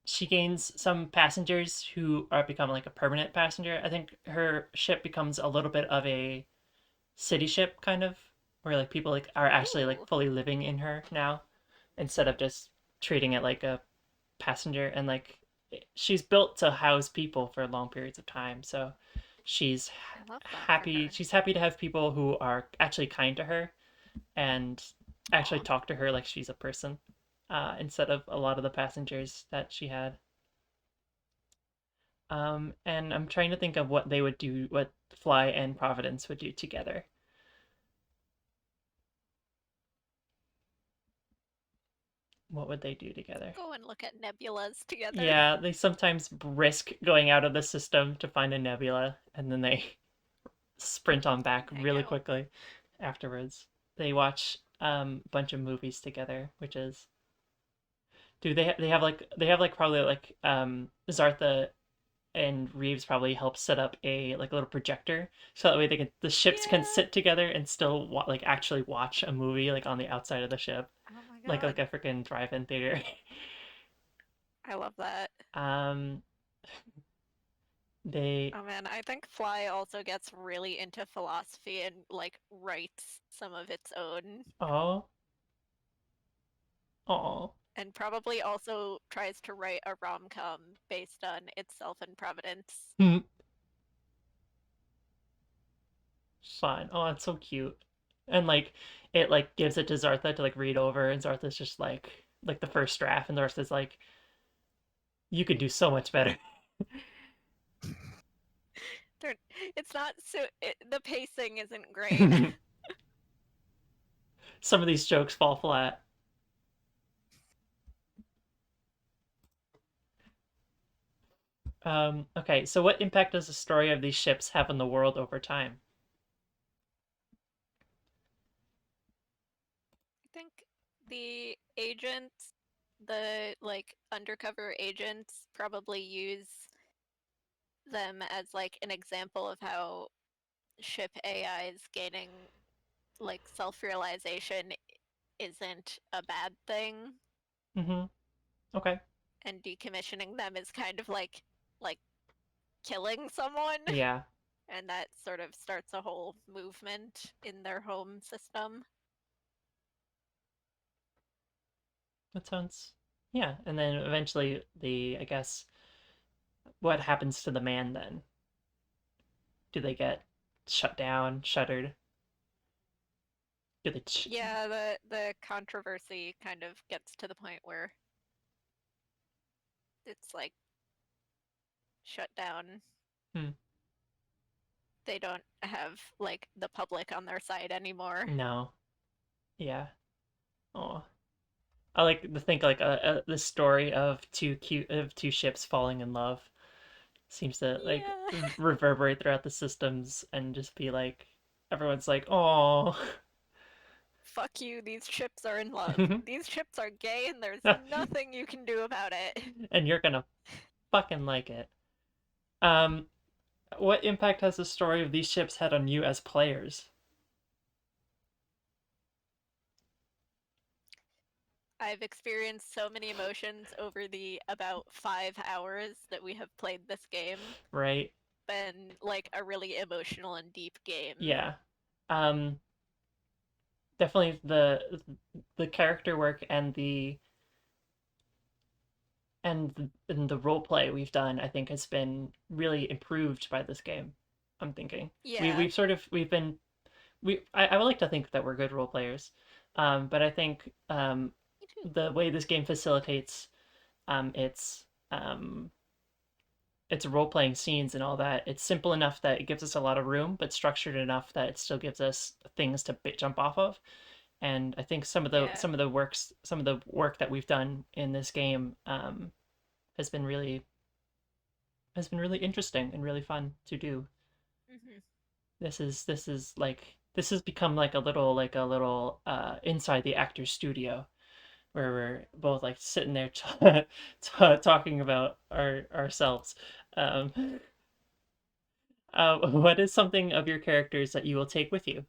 She gains some passengers who are become like a permanent passenger. I think her ship becomes a little bit of a city ship kind of, where like people like are actually like Ooh, fully living in her now instead of just treating it like a passenger. And like she's built to house people for long periods of time, so she's I love that for happy. her. She's happy to have people who are actually kind to her and actually Aw. talk to her like she's a person, instead of a lot of the passengers that she had. And I'm trying to think of what they would do, what Fly and Providence would do together. What would they do together? Go and look at nebulas together. Yeah, they sometimes risk going out of the system to find a nebula, and then they sprint on back Hang really out. quickly afterwards. They watch a bunch of movies together, which is do they have like probably like Zartha and Reeves probably help set up a like a little projector so that way the ships can Yeah. sit together and still like actually watch a movie like on the outside of the ship, Oh my like god. a freaking drive-in theater. I love that. um, they Oh man, I think Fly also gets really into philosophy and like writes some of its own, oh oh and probably also tries to write a rom-com based on itself and Providence. fun. Oh, that's so cute. And like it like gives it to Zartha to like read over, and Zartha's just like the first draft, and Zartha's like, you could do so much better. They're, it's not so the pacing isn't great. Some of these jokes fall flat. Okay, so what impact does the story of these ships have on the world over time? I think the agents, the like undercover agents, probably use them as like an example of how ship AIs gaining like self-realization isn't a bad thing, Mm-hmm. Okay. and decommissioning them is kind of like killing someone, Yeah. and that sort of starts a whole movement in their home system. That sounds, yeah. And then eventually, I guess, what happens to the man then? Do they get shut down, shuttered? Do they? Yeah, the controversy kind of gets to the point where it's like shut down. Hmm. They don't have like the public on their side anymore. No. Yeah. Oh, I like to think like the story of two ships falling in love seems to like Yeah. reverberate throughout the systems and just be like everyone's like, oh, Fuck you, these ships are in love. These ships are gay and there's nothing you can do about it. and you're gonna fucking like it. Um, what impact has the story of these ships had on you as players? I've experienced so many emotions over the about 5 hours that we have played this game. Right? Been like a really emotional and deep game. Yeah. Um, definitely the character work and the role play we've done, I think, has been really improved by this game. I'm thinking Yeah, we've been I would like to think that we're good role players, but I think me too. the way this game facilitates its its role playing scenes and all that, it's simple enough that it gives us a lot of room, but structured enough that it still gives us things to jump off of. And I think Yeah. some of the work that we've done in this game has been really interesting and really fun to do. Hmm. This has become like a little inside the actor's studio where we're both like sitting there talking about ourselves. Um, what is something of your characters that you will take with you?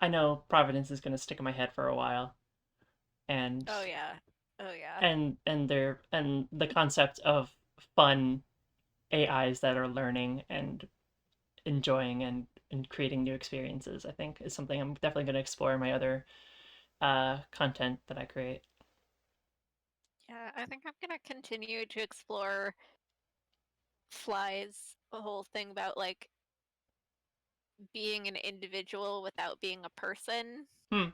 I know Providence is going to stick in my head for a while, and Oh yeah. Oh yeah. and the concept of fun AIs that are learning and enjoying and creating new experiences, I think, is something I'm definitely going to explore in my other content that I create. Yeah, I think I'm gonna continue to explore Fly's whole thing about like being an individual without being a person, Hmm,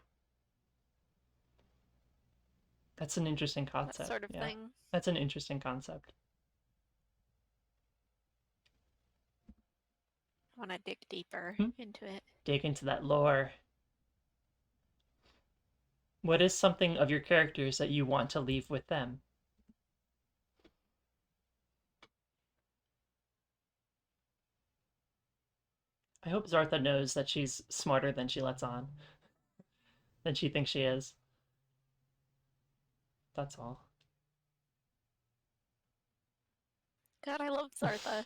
that's an interesting that concept. sort of Yeah, thing. that's an interesting concept. I want to dig deeper Hmm. into it. Dig into that lore. What is something of your characters that you want to leave with them? I hope Zartha knows that she's smarter than she lets on, than she thinks she is. That's all. God, I love Zartha.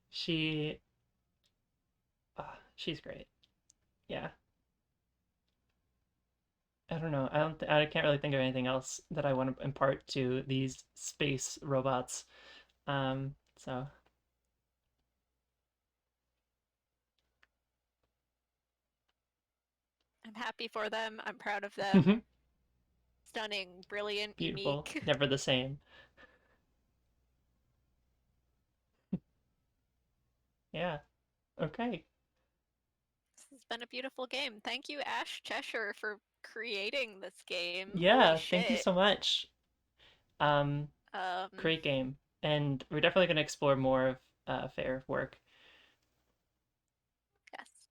She, she's great. Yeah. I don't know. I can't really think of anything else that I want to impart to these space robots. So I'm happy for them. I'm proud of them. Stunning, brilliant, beautiful, unique. never the same. Yeah. Okay. This has been a beautiful game. Thank you, Ash Cheshire, for creating this game. Holy Yeah. Thank you shit. so much. Um, Um, great game, and we're definitely going to explore more of Fair work. yes.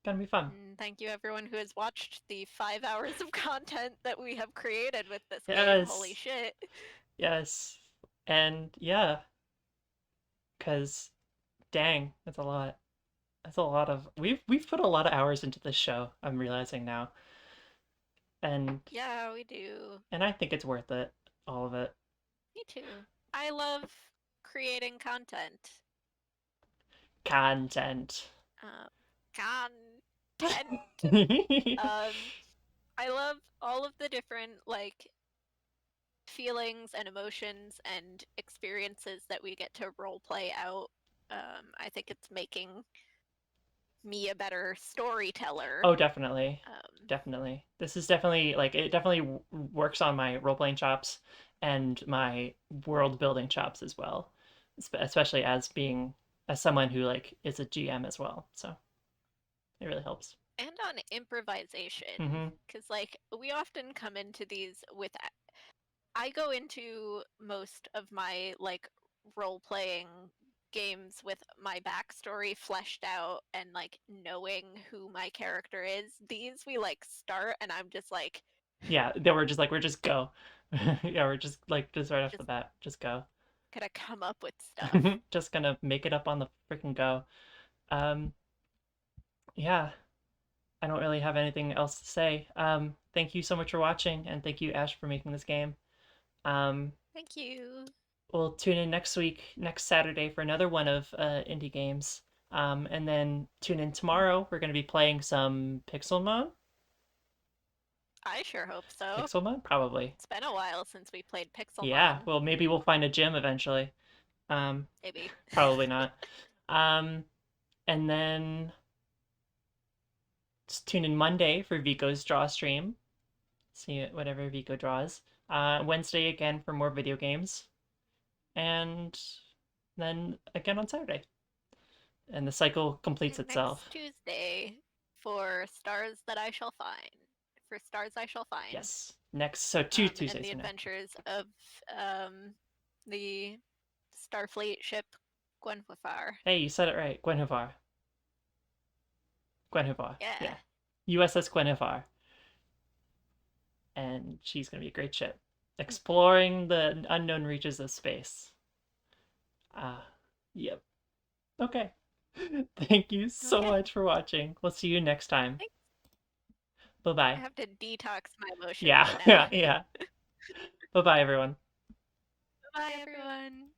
Gonna be fun. And thank you, everyone who has watched the 5 hours of content that we have created with this game. Holy Yes. shit. Yes. And yeah, because dang, that's a lot. That's a lot of we've put a lot of hours into this show. I'm realizing now, and Yeah, we do. I think it's worth it, all of it. Me too. I love creating content. Content. Um, content. Um, I love all of the different like feelings and emotions and experiences that we get to role play out. I think it's making me a better storyteller. Oh, definitely. Um, Definitely. This is definitely like it definitely works on my role playing chops and my world building chops as well. Especially as someone who like is a GM as well. So it really helps. and on improvisation, Mm-hmm. because like we often come into these with. I go into most of my like role playing games with my backstory fleshed out and like knowing who my character is. These we like start and I'm just like Yeah, they were just like we're just go. Yeah, we're just like just right off the just bat, just go. gonna come up with stuff. Just gonna make it up on the freaking go. Um, yeah, I don't really have anything else to say. Thank you so much for watching, and thank you, Ash, for making this game. Um, Thank you. we'll tune in next week, next Saturday, for another one of indie games. And then tune in tomorrow. We're going to be playing some Pixelmon. I sure hope so. Pixelmon, probably. It's been a while since we played Yeah. Pixelmon. Well, maybe we'll find a gym eventually. Um, Maybe. Probably not. Um, and then just tune in Monday for Vico's draw stream. See whatever Vico draws. Wednesday again for more video games, and then again on Saturday. And the cycle completes And next itself. Tuesday for Stars That I Shall Find. For Stars I Shall Find. Yes. Next, so two And Tuesdays the from now. adventures of the Starfleet ship Gwenhwyfar. Hey, you said it right. Gwenhwyfar. Gwenhwyfar. Yeah. Yeah. USS Gwenhwyfar. And she's going to be a great ship. Exploring the unknown reaches of space. Yep. Okay. Thank you so Okay. much for watching. We'll see you next time. Thanks. Bye I bye. have to detox my emotions Yeah, now. yeah, yeah. Bye bye, everyone. Bye, everyone.